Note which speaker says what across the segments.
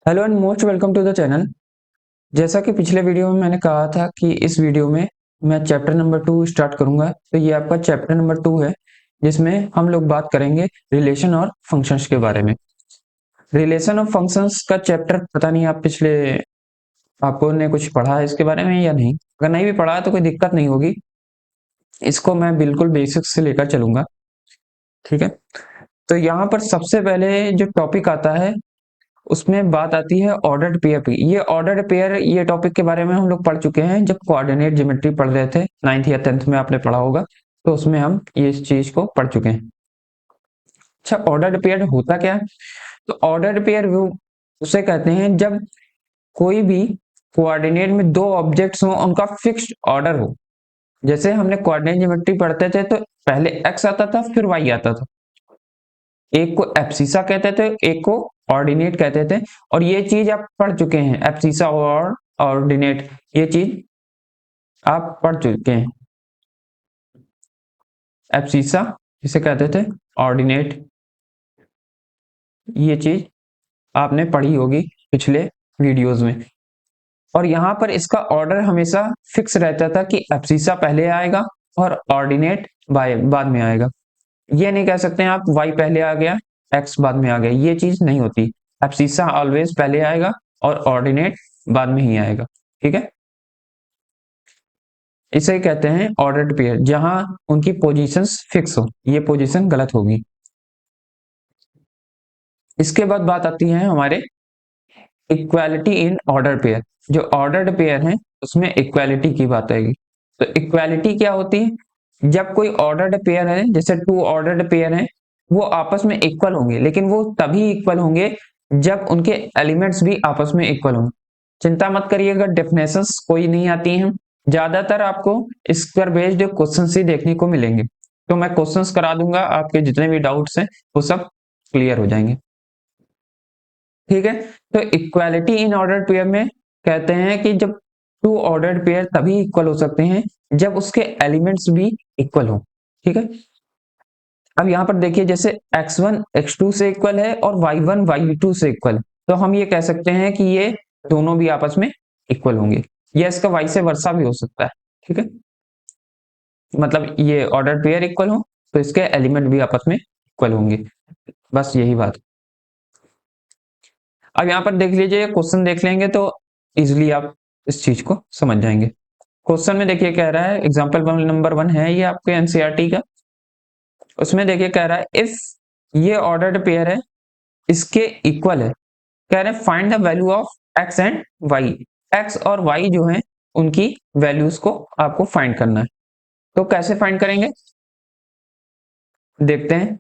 Speaker 1: Hello and most welcome to the channel. जैसा कि पिछले वीडियो में मैंने कहा था कि इस वीडियो में मैं चैप्टर नंबर 2 स्टार्ट करूंगा, तो ये आपका चैप्टर नंबर 2 है, जिसमें हम लोग बात करेंगे रिलेशन और फंक्शंस के बारे में। रिलेशन और फंक्शंस का चैप्टर पता नहीं आप पिछले आपको ने कुछ पढ़ा है इसके बारे में या नहीं। अगर नहीं भी पढ़ा है तो कोई दिक्कत नहीं होगी, इसको मैं बिल्कुल बेसिक्स से लेकर चलूंगा। ठीक है, तो यहाँ पर सबसे पहले जो टॉपिक आता है उसमें बात आती है ऑर्डर्ड पेयर की। ये ऑर्डर्ड पेयर, ये टॉपिक के बारे में हम लोग पढ़ चुके हैं जब कोऑर्डिनेट ज्योमेट्री पढ़ रहे थे, 9th या 10th में आपने पढ़ा होगा, तो उसमें हम ये इस चीज को पढ़ चुके हैं। अच्छा, ऑर्डर्ड पेयर होता क्या है? तो ऑर्डर्ड पेयर वो उसे कहते हैं जब कोई भी कोऑर्डिनेट में दो ऑब्जेक्ट्स हो, उनका फिक्स्ड ऑर्डर हो। जैसे हमने कोऑर्डिनेट ज्योमेट्री पढ़ते थे तो पहले एक्स आता था फिर वाई आता था। एक को एब्सिसा कहते थे, एक को ऑर्डिनेट कहते थे। और ये चीज आप पढ़ चुके हैं, एब्सिसा और ऑर्डिनेट, ये चीज आप पढ़ चुके हैं। एब्सिसा जिसे कहते थे, ऑर्डिनेट, ये चीज आपने पढ़ी होगी पिछले वीडियोस में। और यहाँ पर इसका ऑर्डर हमेशा फिक्स रहता था कि एब्सिसा पहले आएगा और ऑर्डिनेट बाद में आएगा। ये नहीं कह सकते हैं आप वाई पहले आ गया एक्स बाद में आ गया, ये चीज नहीं होती। एब्सिसा ऑलवेज पहले आएगा और ऑर्डिनेट बाद में ही आएगा। ठीक है, इसे कहते हैं ऑर्डर्ड पेयर, जहां उनकी पोजीशंस फिक्स हो। ये पोजीशन गलत होगी। इसके बाद बात आती है हमारे इक्वालिटी इन ऑर्डर पेयर। जो ऑर्डर्ड पेयर है उसमें इक्वालिटी की बात आएगी। तो इक्वालिटी क्या होती है? जब कोई ऑर्डर्ड पेयर है, जैसे टू ऑर्डर्ड पेयर है, वो आपस में इक्वल होंगे, लेकिन वो तभी इक्वल होंगे जब उनके एलिमेंट्स भी आपस में इक्वल होंगे। चिंता मत करिएगा, डेफिनेशंस कोई नहीं आती हैं, ज्यादातर आपको इस पर बेस्ड क्वेश्चंस ही देखने को मिलेंगे। तो मैं क्वेश्चंस करा दूंगा, आपके जितने भी डाउट्स हैं वो सब क्लियर हो जाएंगे। ठीक है, तो इक्वालिटी इन ऑर्डर पेयर में कहते हैं कि जब टू ऑर्डर्ड पेयर तभी इक्वल हो सकते हैं जब उसके एलिमेंट्स भी इक्वल हो। ठीक है, अब यहां पर देखिए, जैसे x1 x2 से इक्वल है और y1 y2 से इक्वल है, तो हम ये कह सकते हैं कि ये दोनों भी आपस में इक्वल होंगे, या इसका y से वर्सा भी हो सकता है। ठीक है, मतलब ये ऑर्डर पेयर इक्वल हो तो इसके एलिमेंट भी आपस में इक्वल होंगे, बस यही बात। अब यहाँ पर देख लीजिए, क्वेश्चन देख लेंगे तो इजिली आप इस चीज को समझ जाएंगे। क्वेश्चन में देखिए कह रहा है, एग्जाम्पल नंबर 1 है ये आपके एनसीईआरटी का। उसमें देखिए कह रहा है इफ ये ऑर्डर्ड पेयर है, इसके इक्वल है, कह रहे हैं find the value of X and Y. X और वाई जो है उनकी वैल्यूज को आपको फाइंड करना है। तो कैसे फाइंड करेंगे देखते हैं।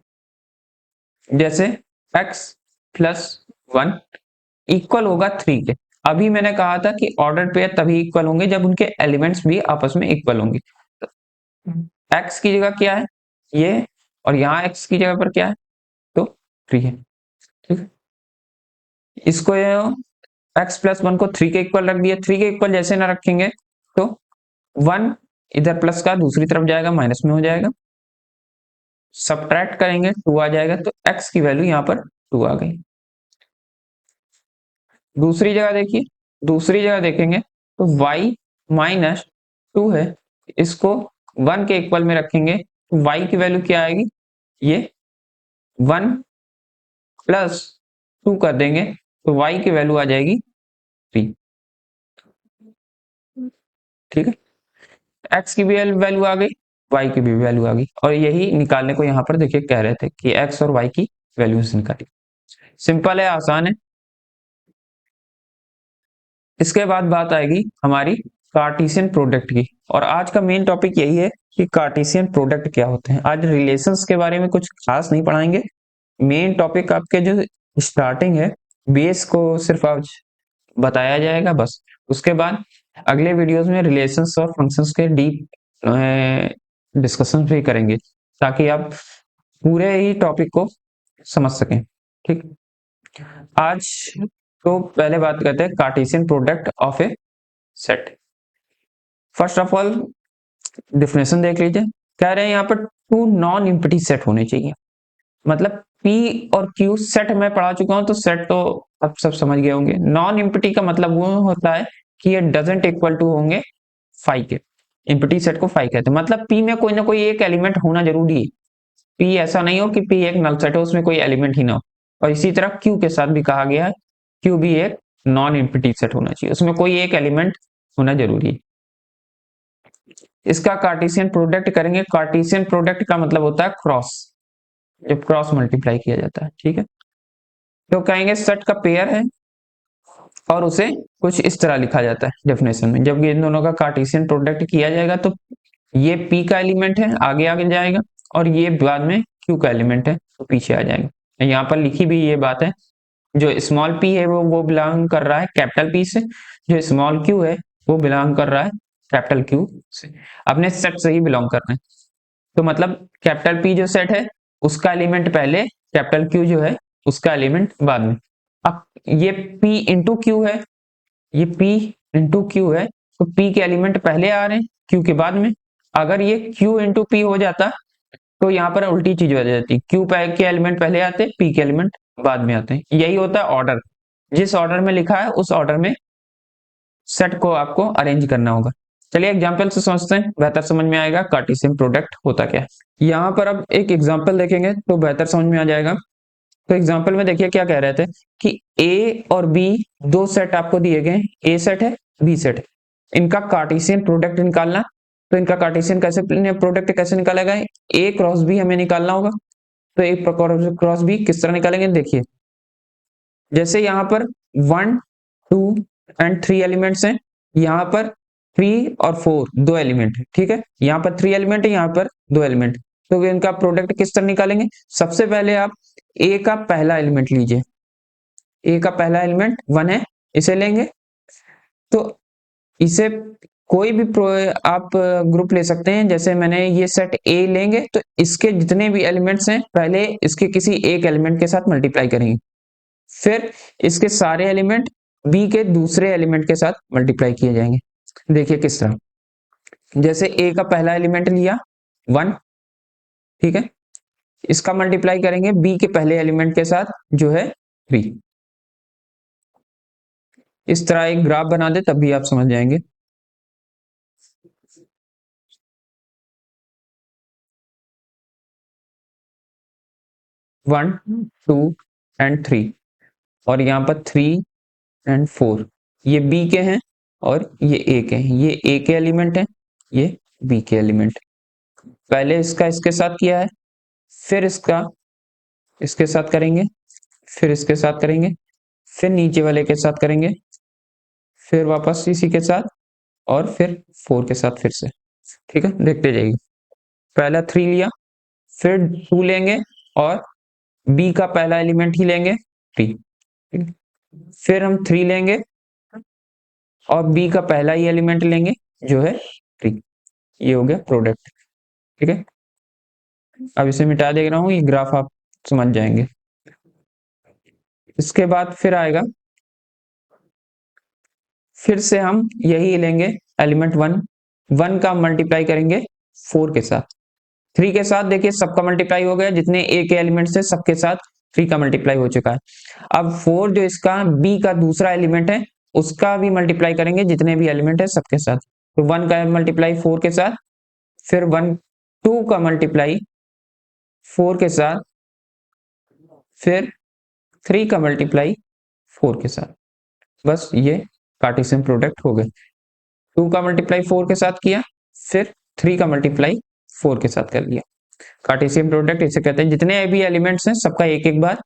Speaker 1: जैसे x प्लस 1 इक्वल होगा 3 के। अभी मैंने कहा था कि ऑर्डर पेयर तभी इक्वल होंगे जब उनके एलिमेंट्स भी आपस में इक्वल होंगे। तो x की जगह क्या है ये, और यहाँ x की जगह पर क्या है, तो 3 है। ठीक है, इसको x प्लस 1 को 3 के इक्वल रख दिया। 3 के इक्वल जैसे ना रखेंगे तो 1 इधर प्लस का दूसरी तरफ जाएगा, माइनस में हो जाएगा। सब्ट्रैक्ट करेंगे 2 आ जाएगा, तो x की वैल्यू यहाँ पर 2 आ गई। दूसरी जगह देखिए, दूसरी जगह देखेंगे तो y माइनस 2 है, इसको 1 के इक्वल में रखेंगे तो y की वैल्यू क्या आएगी, ये 1 प्लस 2 कर देंगे तो y की वैल्यू आ जाएगी 3। ठीक है, x की भी वैल्यू आ गई, y की भी वैल्यू आ गई, और यही निकालने को यहाँ पर देखिए कह रहे थे कि x और y की वैल्यूज निकाली। सिंपल है, आसान है। इसके बाद बात आएगी हमारी कार्टेशियन प्रोडक्ट की, और आज का मेन टॉपिक यही है कि कार्टेशियन प्रोडक्ट क्या होते हैं। आज रिलेशंस के बारे में कुछ खास नहीं पढ़ाएंगे, मेन टॉपिक आपके जो स्टार्टिंग है, बेस को सिर्फ आज बताया जाएगा बस। उसके बाद अगले वीडियोस में रिलेशंस और फंक्शंस के डीप डिस्कशन भी करेंगे, ताकि आप पूरे ही टॉपिक को समझ सकें। ठीक, आज तो पहले बात करते हैं Cartesian product of A set. First of all definition देख लीजिए, कह रहे हैं यहाँ पर टू नॉन एम्प्टी सेट होने चाहिए। मतलब P और Q सेट मैं पढ़ा चुका हूं, तो सेट तो अब सब समझ गए होंगे। नॉन एम्प्टी का मतलब वो होता है कि ये डजंट इक्वल टू होंगे 5 के। एम्प्टी सेट को 5 कहते हैं, मतलब P में कोई ना कोई एक एलिमेंट होना जरूरी है। P ऐसा नहीं हो कि P एक नल सेट हो, उसमें कोई एलिमेंट ही ना हो। और इसी तरह Q के साथ भी कहा गया है, Q भी एक नॉन एम्प्टी सेट होना चाहिए, उसमें कोई एक एलिमेंट होना जरूरी है। इसका कार्टेशियन प्रोडक्ट करेंगे। कार्टेशियन प्रोडक्ट का मतलब होता है क्रॉस, जब क्रॉस मल्टीप्लाई किया जाता है, ठीक है। तो कहेंगे सेट का पेयर है और उसे कुछ इस तरह लिखा जाता है डेफिनेशन में। जब इन दोनों का कार्टेशियन प्रोडक्ट किया जाएगा तो ये P का एलिमेंट है, आगे आगे जाएगा, और ये बाद में Q का एलिमेंट है, तो पीछे आ जाएगा। यहाँ पर लिखी भी ये बात है, जो स्मॉल p है वो बिलोंग कर रहा है कैपिटल P से, जो स्मॉल q है वो बिलोंग कर रहा है कैपिटल Q से। अपने सेट से ही बिलोंग करना है, तो मतलब कैपिटल P जो सेट है उसका एलिमेंट पहले, कैपिटल Q जो है उसका एलिमेंट बाद में। अब ये P इंटू क्यू है, ये P इंटू क्यू है, तो P के एलिमेंट पहले आ रहे हैं Q के बाद में। अगर ये Q इंटू P हो जाता तो यहाँ पर उल्टी चीज हो जाती, Q के एलिमेंट पहले आते, P के एलिमेंट बाद में आते हैं। यही होता है ऑर्डर, जिस ऑर्डर में लिखा है उस ऑर्डर में सेट को आपको अरेंज करना होगा। चलिए एग्जांपल से समझते हैं, बेहतर समझ में आएगा कार्टेशियन प्रोडक्ट होता क्या है। यहाँ पर अब एक एग्जांपल देखेंगे तो बेहतर समझ में आ जाएगा। तो एग्जांपल में देखिए क्या कह रहे थे कि ए और बी दो सेट आपको दिए गए, ए सेट है बी सेट है, इनका कार्टेशियन प्रोडक्ट निकालना। तो इनका कार्टेशियन कैसे प्रोडक्ट कैसे निकाला गया, ए क्रॉस बी हमें निकालना होगा। तो ए क्रॉस बी किस तरह निकालेंगे, देखिए जैसे यहाँ पर 1 2 एंड 3 एलिमेंट्स हैं, यहाँ पर 3 और 4 दो एलिमेंट है, ठीक है। यहाँ पर 3 एलिमेंट है, यहाँ पर दो एलिमेंट। तो इनका प्रोडक्ट किस तरह निकालेंगे, सबसे पहले आप ए का पहला एलिमेंट लीजिए, ए का पहला एलिमेंट 1 है, इसे लेंगे। तो इसे कोई भी आप ग्रुप ले सकते हैं, जैसे मैंने ये सेट ए लेंगे तो इसके जितने भी एलिमेंट्स हैं पहले इसके किसी एक एलिमेंट के साथ मल्टीप्लाई करेंगे, फिर इसके सारे एलिमेंट बी के दूसरे एलिमेंट के साथ मल्टीप्लाई किए जाएंगे। देखिए किस तरह, जैसे ए का पहला एलिमेंट लिया 1, ठीक है, इसका मल्टीप्लाई करेंगे बी के पहले एलिमेंट के साथ जो है 3। इस तरह एक ग्राफ बना दे तब भी आप समझ जाएंगे। 1 2 एंड 3, और यहाँ पर 3 एंड 4 ये बी के हैं और ये ए के हैं, ये ए के एलिमेंट हैं, ये बी के एलिमेंट। पहले इसका इसके साथ किया है, फिर इसका इसके साथ करेंगे, फिर इसके साथ करेंगे, फिर नीचे वाले के साथ करेंगे, फिर वापस इसी के साथ, और फिर 4 के साथ फिर से, ठीक है। देखते जाइए, पहला 3 लिया, फिर 2 लेंगे और बी का पहला एलिमेंट ही लेंगे 3, फिर हम 3 लेंगे और बी का पहला ही एलिमेंट लेंगे जो है 3। ये हो गया प्रोडक्ट, ठीक है। अब इसे मिटा दे रहा हूं, ये ग्राफ आप समझ जाएंगे। इसके बाद फिर आएगा, फिर से हम यही लेंगे एलिमेंट 1 का मल्टीप्लाई करेंगे 4 के साथ, 3 के साथ। देखिए सबका मल्टीप्लाई हो गया, जितने ए के एलिमेंट्स है सबके साथ 3 का मल्टीप्लाई हो चुका है। अब 4 जो इसका बी का दूसरा एलिमेंट है उसका भी मल्टीप्लाई करेंगे, जितने भी एलिमेंट है सबके साथ। तो 1 का मल्टीप्लाई 4 के साथ, फिर 2 का मल्टीप्लाई 4 के साथ, फिर 3 का मल्टीप्लाई 4 के साथ। बस ये कार्टेशियन प्रोडक्ट हो गए। 2 का मल्टीप्लाई 4 के साथ किया, फिर 3 का मल्टीप्लाई 4 के साथ कर लिया। कार्टेशियन प्रोडक्ट इसे कहते हैं, जितने भी एलिमेंट्स हैं सबका एक एक बार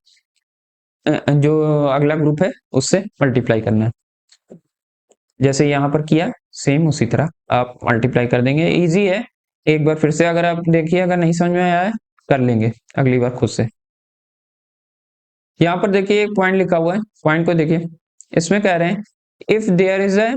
Speaker 1: जो अगला ग्रुप है उससे मल्टीप्लाई करना है। जैसे यहाँ पर किया सेम उसी तरह आप मल्टीप्लाई कर देंगे, इजी है। एक बार फिर से अगर आप देखिए, अगर नहीं समझ में आया है कर लेंगे अगली बार खुद से। यहाँ पर देखिए एक पॉइंट लिखा हुआ है, पॉइंट को देखिए, इसमें कह रहे हैं if there is a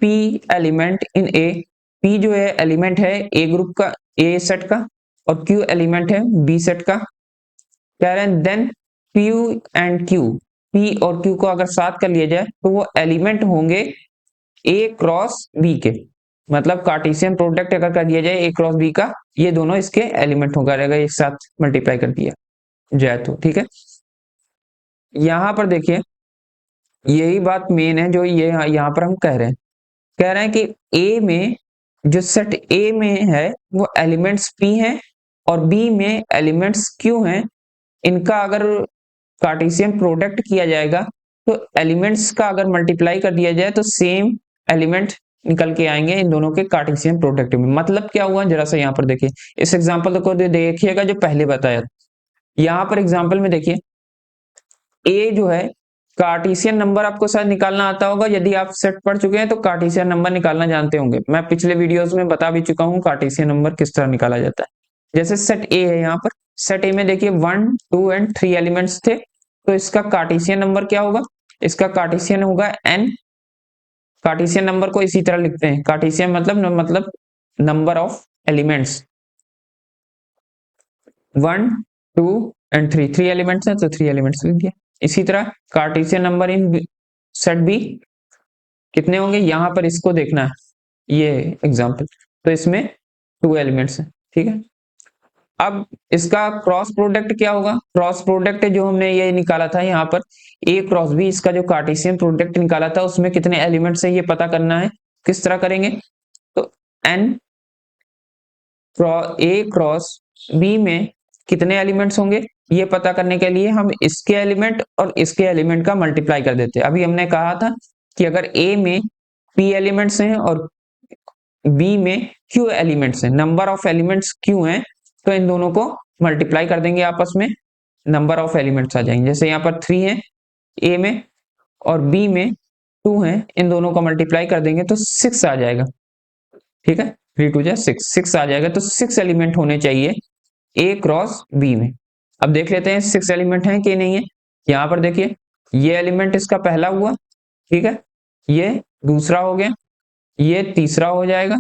Speaker 1: P element in A, P जो है एलिमेंट है ए ग्रुप का, ए सेट का, और क्यू एलिमेंट है बी सेट का। कह रहे हैं then P and Q, P और क्यू को अगर साथ कर लिया जाए तो वो एलिमेंट होंगे ए क्रॉस बी के। मतलब कार्टेशियन प्रोडक्ट अगर कर दिया जाए ए क्रॉस बी का, ये दोनों इसके एलिमेंट होगा, रहेगा एक साथ मल्टीप्लाई कर दिया। जाए तो, ठीक है। यहाँ पर देखिए, यही बात मेन है जो ये यहाँ पर हम कह रहे हैं कि ए में, जो सेट ए में है वो एलिमेंट्स पी हैं और बी में एलिमेंट्स क्यू हैं। इनका अगर कार्टेशियन प्रोडक्ट किया जाएगा तो एलिमेंट्स का अगर मल्टीप्लाई कर दिया जाए तो सेम एलिमेंट निकल के आएंगे इन दोनों के कार्टेशियन प्रोडक्ट में। मतलब क्या हुआ, जरा सा यहाँ पर देखिए, इस एग्जांपल को देखिएगा जो पहले बताया। यहाँ पर एग्जांपल में देखिए, ए जो है, कार्टेशियन नंबर आपको शायद निकालना आता होगा, यदि आप सेट पढ़ चुके हैं तो कार्टेशियन नंबर निकालना जानते होंगे। मैं पिछले वीडियोस में बता भी चुका हूं कार्टेशियन नंबर किस तरह निकाला जाता है। जैसे सेट ए है, यहाँ पर सेट ए में देखिए 1 2 एंड 3 एलिमेंट्स थे, तो इसका कार्टेशियन नंबर क्या होगा, इसका कार्टेशियन होगा n। कार्टेशियन नंबर को इसी तरह लिखते हैं, कार्टेशियन मतलब number of elements, 1 2 and 3, 3 elements हैं तो 3 एलिमेंट्स लिख दिया। इसी तरह Cartesian number in set B कितने होंगे, यहां पर इसको देखना है, ये एग्जांपल, तो इसमें 2 एलिमेंट्स हैं, ठीक है। अब इसका क्रॉस प्रोडक्ट क्या होगा, क्रॉस प्रोडक्ट जो हमने ये निकाला था यहाँ पर ए क्रॉस बी, इसका जो कार्टेशियन प्रोडक्ट निकाला था उसमें कितने एलिमेंट्स है ये पता करना है। किस तरह करेंगे, तो एन ए क्रॉस बी में कितने एलिमेंट्स होंगे ये पता करने के लिए हम इसके एलिमेंट और इसके एलिमेंट का मल्टीप्लाई कर देते हैं। अभी हमने कहा था कि अगर ए में पी एलिमेंट्स हैं और बी में क्यू एलिमेंट्स हैं, नंबर ऑफ एलिमेंट्स क्यू हैं, तो इन दोनों को मल्टीप्लाई कर देंगे आपस में, नंबर ऑफ एलिमेंट्स आ जाएंगे। जैसे यहाँ पर 3 है ए में और बी में 2 है, इन दोनों का मल्टीप्लाई कर देंगे तो 6 आ जाएगा, ठीक है। 3 2 जा 6, 6 आ जाएगा। तो 6 एलिमेंट होने चाहिए ए क्रॉस बी में। अब देख लेते हैं 6 एलिमेंट हैं कि नहीं है। यहाँ पर देखिए, ये एलिमेंट इसका पहला हुआ, ठीक है, ये दूसरा हो गया, ये तीसरा हो जाएगा,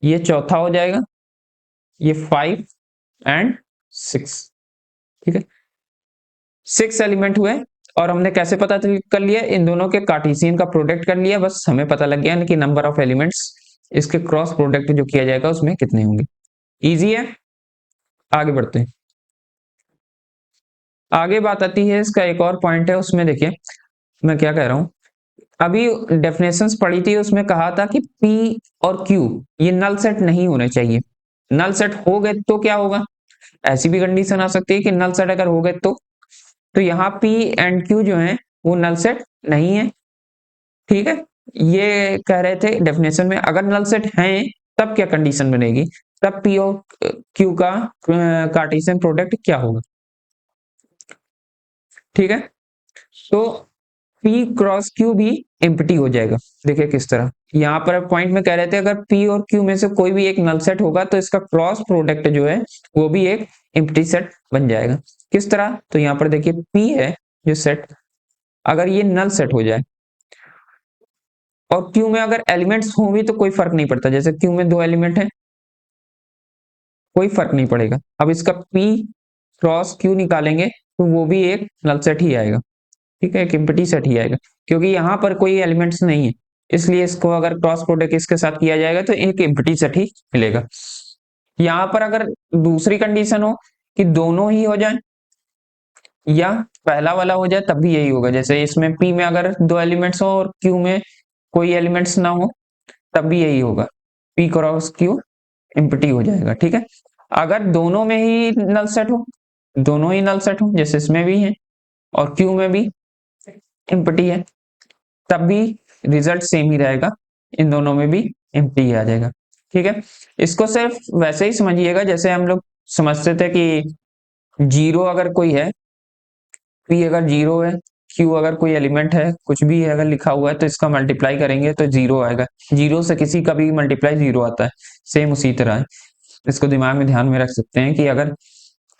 Speaker 1: ये चौथा हो जाएगा, ये 5 एंड 6, ठीक है। 6 एलिमेंट हुए और हमने कैसे पता कर लिया, इन दोनों के कार्टेशियन का प्रोडक्ट कर लिया, बस हमें पता लग गया कि नंबर ऑफ एलिमेंट्स इसके क्रॉस प्रोडक्ट जो किया जाएगा उसमें कितने होंगे। इजी है, आगे बढ़ते हैं। आगे बात आती है, इसका एक और पॉइंट है, उसमें देखिए मैं क्या कह रहा हूं, अभी डेफिनेशंस पढ़ी थी, उसमें कहा था कि P और Q ये नल सेट नहीं होने चाहिए। नल सेट हो गए तो क्या होगा, ऐसी भी कंडीशन आ सकती है कि नल सेट अगर हो गए तो यहाँ P एंड Q जो है वो नल सेट नहीं है, ठीक है। ये कह रहे थे डेफिनेशन में, अगर नल सेट हैं तब क्या कंडीशन बनेगी, तब P और Q का कार्टेशियन प्रोडक्ट क्या होगा, ठीक है। तो P क्रॉस Q भी एम्प्टी हो जाएगा। देखिए किस तरह, यहाँ पर पॉइंट में कह रहे थे अगर P और Q में से कोई भी एक नल सेट होगा तो इसका क्रॉस प्रोडक्ट जो है वो भी एक एम्प्टी सेट बन जाएगा। किस तरह, तो यहाँ पर देखिए P है जो सेट, अगर ये नल सेट हो जाए और Q में अगर एलिमेंट्स हो भी तो कोई फर्क नहीं पड़ता, जैसे Q में 2 एलिमेंट है कोई फर्क नहीं पड़ेगा। अब इसका P क्रॉस Q निकालेंगे तो वो भी एक नल सेट ही आएगा, ठीक है, एक एम्प्टी सेट ही आएगा, क्योंकि यहाँ पर कोई एलिमेंट्स नहीं है, इसलिए इसको अगर क्रॉस प्रोडक्ट इसके साथ किया जाएगा तो एक एम्प्टी सेट ही मिलेगा। यहाँ पर अगर दूसरी कंडीशन हो कि दोनों ही हो जाए या पहला वाला हो जाए तब भी यही होगा, जैसे इसमें P में अगर 2 एलिमेंट्स हो और Q में कोई एलिमेंट्स ना हो तब भी यही होगा, P क्रॉस Q एम्प्टी हो जाएगा, ठीक है। अगर दोनों में ही नल सेट हो, दोनों ही नल सेट हो, जैसे इसमें भी है और Q में भी एम्प्टी है, तब भी रिजल्ट सेम ही रहेगा, इन दोनों में भी एम्प्टी ही आ जाएगा, ठीक है। इसको सिर्फ वैसे ही समझिएगा जैसे हम लोग समझते थे कि जीरो अगर कोई है, P अगर जीरो है, Q अगर कोई एलिमेंट है, कुछ भी है अगर लिखा हुआ है तो इसका मल्टीप्लाई करेंगे तो जीरो आएगा, जीरो से किसी का भी मल्टीप्लाई जीरो आता है, सेम उसी तरह है। इसको दिमाग में ध्यान में रख सकते हैं कि अगर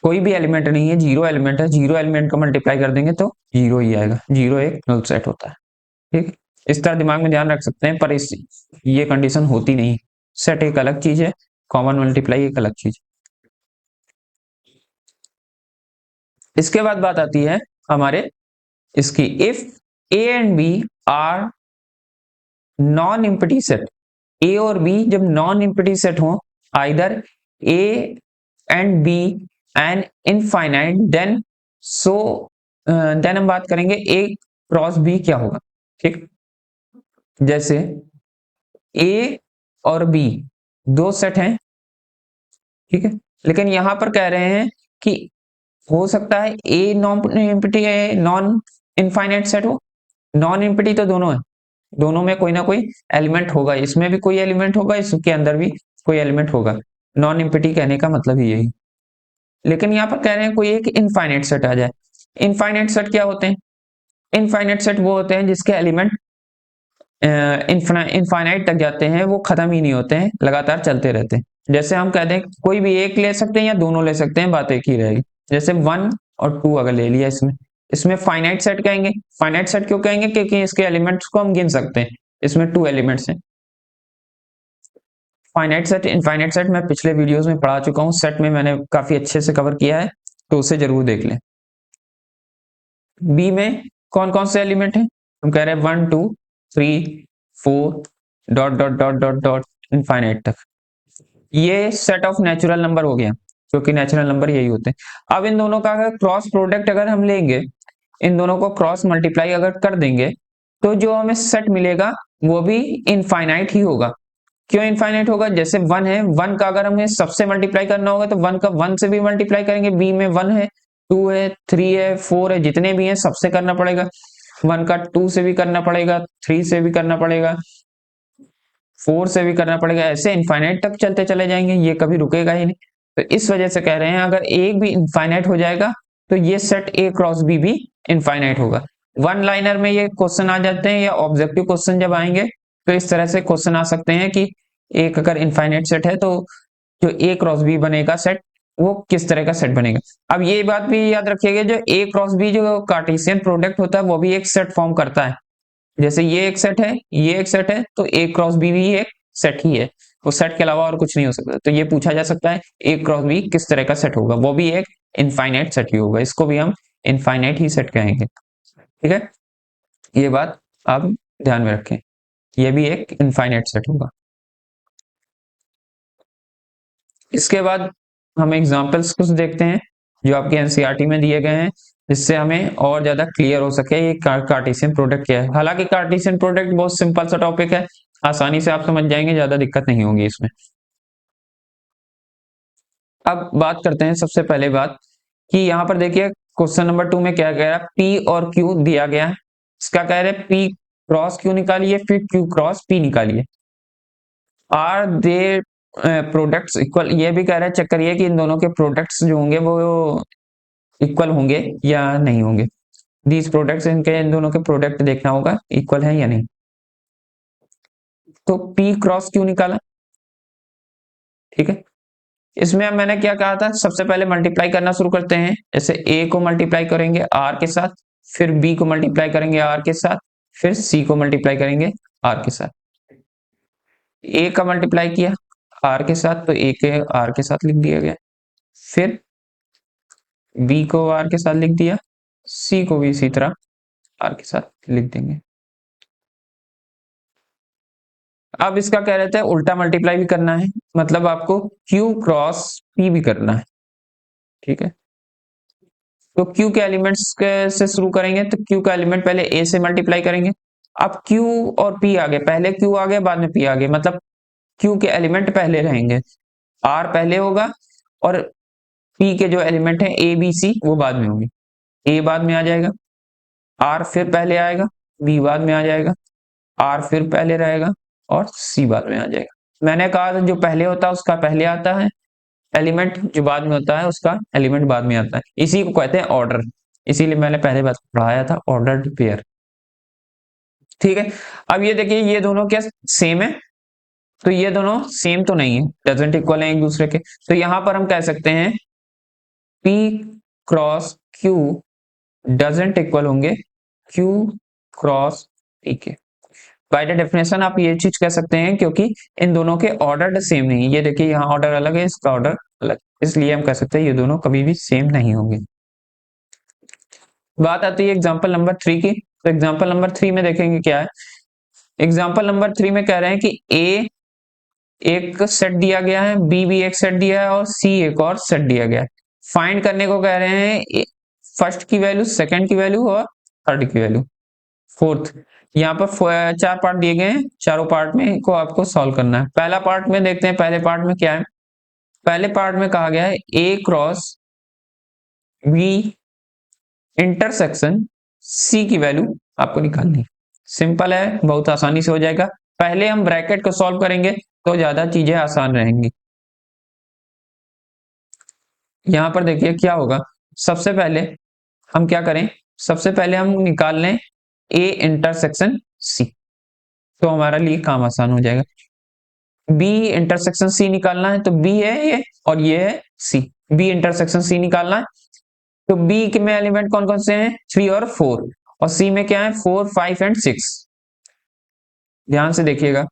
Speaker 1: कोई भी एलिमेंट नहीं है, जीरो एलिमेंट है, जीरो एलिमेंट का मल्टीप्लाई कर देंगे तो जीरो ही आएगा, जीरो एक नल सेट होता है, ठीक। इस तरह दिमाग में ध्यान रख सकते हैं, पर इस ये कंडीशन होती नहीं, सेट एक अलग चीज है, कॉमन मल्टीप्लाई एक अलग चीज। इसके बाद बात आती है हमारे इसकी, if A and B are non empty set, A और बी जब नॉन एम्प्टी सेट हो, either A and B an infinite then so then हम बात करेंगे ए क्रॉस बी क्या होगा। ठीक, जैसे ए और बी दो सेट हैं, ठीक है, लेकिन यहां पर कह रहे हैं कि हो सकता है ए नॉन एम्प्टी है, नॉन इनफाइनाइट सेट हो। नॉन एम्प्टी तो दोनों है, दोनों में कोई ना कोई एलिमेंट होगा, इसमें भी कोई एलिमेंट होगा, इसके अंदर भी कोई एलिमेंट होगा। नॉन एम्प्टी कहने का मतलब ही यही। लेकिन यहाँ पर कह रहे हैं कोई एक इनफाइनाइट सेट आ जाए। इनफाइनाइट सेट क्या होते हैं? इनफाइनाइट सेट वो होते हैं जिसके एलिमेंट इनफाइनाइट तक जाते हैं, वो खत्म ही नहीं होते हैं, लगातार चलते रहते हैं। जैसे हम कहते हैं कोई भी एक ले सकते हैं या दोनों ले सकते हैं, बात एक ही रहेगी। जैसे 1 और 2 अगर ले लिया, इसमें इसमें फाइनाइट सेट कहेंगे। फाइनाइट सेट क्यों कहेंगे? क्योंकि इसके एलिमेंट्स को हम गिन सकते हैं, इसमें 2 एलिमेंट्स हैं। फाइनाइट सेट इनफाइनाइट सेट मैं पिछले वीडियोस में पढ़ा चुका हूँ, सेट में मैंने काफी अच्छे से कवर किया है, तो उसे जरूर देख लें। बी में कौन कौन से एलिमेंट हैं? हम कह रहे हैं 1 2 3 4 dot dot dot dot dot infinite तक। ये सेट ऑफ नेचुरल नंबर हो गया, क्योंकि नेचुरल नंबर यही होते हैं। अब इन दोनों का अगर क्रॉस प्रोडक्ट अगर हम लेंगे, इन दोनों को क्रॉस मल्टीप्लाई अगर कर देंगे, तो जो हमें सेट मिलेगा वो भी इनफाइनाइट ही होगा। क्यों इनफाइनाइट होगा? जैसे 1 है, 1 का अगर हमें सबसे मल्टीप्लाई करना होगा तो 1 का 1 से भी मल्टीप्लाई करेंगे। बी में 1 है, 2 है, 3 है, 4 है, जितने भी हैं सबसे करना पड़ेगा। 1 का 2 से भी करना पड़ेगा, 3 से भी करना पड़ेगा, 4 से भी करना पड़ेगा, ऐसे इनफाइनाइट तक चलते चले जाएंगे, ये कभी रुकेगा ही नहीं। तो इस वजह से कह रहे हैं अगर एक भी इनफाइनाइट हो जाएगा तो ये सेट ए क्रॉस बी भी इनफाइनाइट होगा। वन लाइनर में ये क्वेश्चन आ जाते हैं, या ऑब्जेक्टिव क्वेश्चन जब आएंगे तो इस तरह से क्वेश्चन आ सकते हैं कि एक अगर इनफाइनाइट सेट है तो जो ए क्रॉस बी बनेगा सेट, वो किस तरह का सेट बनेगा। अब ये बात भी याद रखिएगा, जो ए क्रॉस बी जो कार्टेशियन प्रोडक्ट होता है वो भी एक सेट फॉर्म करता है। जैसे ये एक सेट है, ये एक सेट है, तो ए क्रॉस बी भी एक सेट ही है, वो सेट के अलावा और कुछ नहीं हो सकता। तो ये पूछा जा सकता है ए क्रॉस बी किस तरह का सेट होगा, वो भी एक इनफाइनाइट सेट ही होगा, इसको भी हम इनफाइनाइट ही सेट कहेंगे। ठीक है, ये बात आप ध्यान में रखें, ये भी एक इनफाइनाइट सेट होगा। इसके बाद हम एग्जांपल्स कुछ देखते हैं जो आपके एनसीईआरटी में दिए गए हैं, जिससे हमें और ज्यादा क्लियर हो सके ये कार्टेशियन प्रोडक्ट क्या है। हालांकि कार्टेशियन प्रोडक्ट बहुत सिंपल सा टॉपिक है, आसानी से आप समझ जाएंगे, ज्यादा दिक्कत नहीं होगी इसमें। अब बात करते हैं सबसे पहले बात कि यहाँ पर देखिए क्वेश्चन नंबर 2 में क्या कह रहा है, पी और क्यू दिया गया है। इसका कह रहे हैं पी क्रॉस क्यू निकालिए, फिर क्यू क्रॉस पी निकालिए। आर दे प्रोडक्ट्स इक्वल, ये भी कह रहा है चेक करिए कि इन दोनों के प्रोडक्ट्स जो होंगे वो इक्वल होंगे या नहीं होंगे। दीज प्रोडक्ट्स, इनके इन दोनों के प्रोडक्ट देखना होगा इक्वल है या नहीं। तो पी क्रॉस क्यू निकाला, ठीक है। इसमें अब मैंने क्या कहा था, सबसे पहले मल्टीप्लाई करना शुरू करते हैं। जैसे ए को मल्टीप्लाई करेंगे आर के साथ, फिर बी को मल्टीप्लाई करेंगे आर के साथ, फिर सी को मल्टीप्लाई करेंगे आर के साथ। ए का मल्टीप्लाई किया आर के साथ तो ए के आर के साथ लिख दिया गया, फिर बी को आर के साथ लिख दिया, सी को भी इसी तरह आर के साथ लिख देंगे। अब इसका क्या रहता है, उल्टा मल्टीप्लाई भी करना है, मतलब आपको क्यू क्रॉस पी भी करना है, ठीक है। तो क्यू के एलिमेंट्स से शुरू करेंगे, तो क्यू का एलिमेंट पहले ए से मल्टीप्लाई करेंगे। अब क्यू और पी आ गए, पहले क्यू आ गया बाद में पी आ गया, मतलब क्यू के एलिमेंट पहले रहेंगे, आर पहले होगा और पी के जो एलिमेंट है ए बी सी वो बाद में होंगे। ए बाद में आ जाएगा, आर फिर पहले आएगा, बी बाद में आ जाएगा, आर फिर पहले रहेगा और सी बाद में आ जाएगा। मैंने कहा था जो पहले होता है उसका पहले आता है एलिमेंट, जो बाद में होता है उसका एलिमेंट बाद में आता है, इसी को कहते हैं ऑर्डर। इसीलिए मैंने पहले बात पढ़ाया था ऑर्डर्ड पेयर, ठीक है। अब ये देखिए ये दोनों क्या सेम है, तो ये दोनों सेम तो नहीं है, डजंट इक्वल है एक दूसरे के। तो यहां पर हम कह सकते हैं P cross Q doesn't equal होंगे Q क्रॉस P के। बाय द डेफिनेशन आप ये चीज कह सकते हैं, क्योंकि इन दोनों के ऑर्डर सेम नहीं है। ये देखिए यहाँ ऑर्डर अलग है, इसका ऑर्डर अलग, इसलिए हम कह सकते हैं ये दोनों कभी भी सेम नहीं होंगे। बात आती है एग्जांपल नंबर 3 की, तो एग्जांपल नंबर 3 में देखेंगे क्या है। एग्जांपल नंबर 3 में कह रहे हैं कि ए एक सेट दिया गया है, बी भी एक सेट दिया है और सी एक और सेट दिया गया है। फाइंड करने को कह रहे हैं फर्स्ट की वैल्यू, सेकंड की वैल्यू और थर्ड की वैल्यू, फोर्थ। यहाँ पर चार पार्ट दिए गए हैं, चारों पार्ट में को आपको सॉल्व करना है। पहला पार्ट में देखते हैं, पहले पार्ट में क्या है। पहले पार्ट में कहा गया है ए क्रॉस बी इंटरसेक्शन सी की वैल्यू आपको निकालनी। सिंपल है, बहुत आसानी से हो जाएगा। पहले हम ब्रैकेट को सॉल्व करेंगे तो ज्यादा चीजें आसान रहेंगी। यहां पर देखिए क्या होगा। सबसे पहले हम क्या करें, सबसे पहले हम निकाल लें ए इंटरसेक्शन सी, तो हमारा लिए काम आसान हो जाएगा। बी इंटरसेक्शन सी निकालना है, तो बी है ये और ये है सी। बी इंटरसेक्शन सी निकालना है, तो बी के में एलिमेंट कौन कौन से हैं, 3 और 4, और सी में क्या है, 4 5 एंड 6। ध्यान से देखिएगा,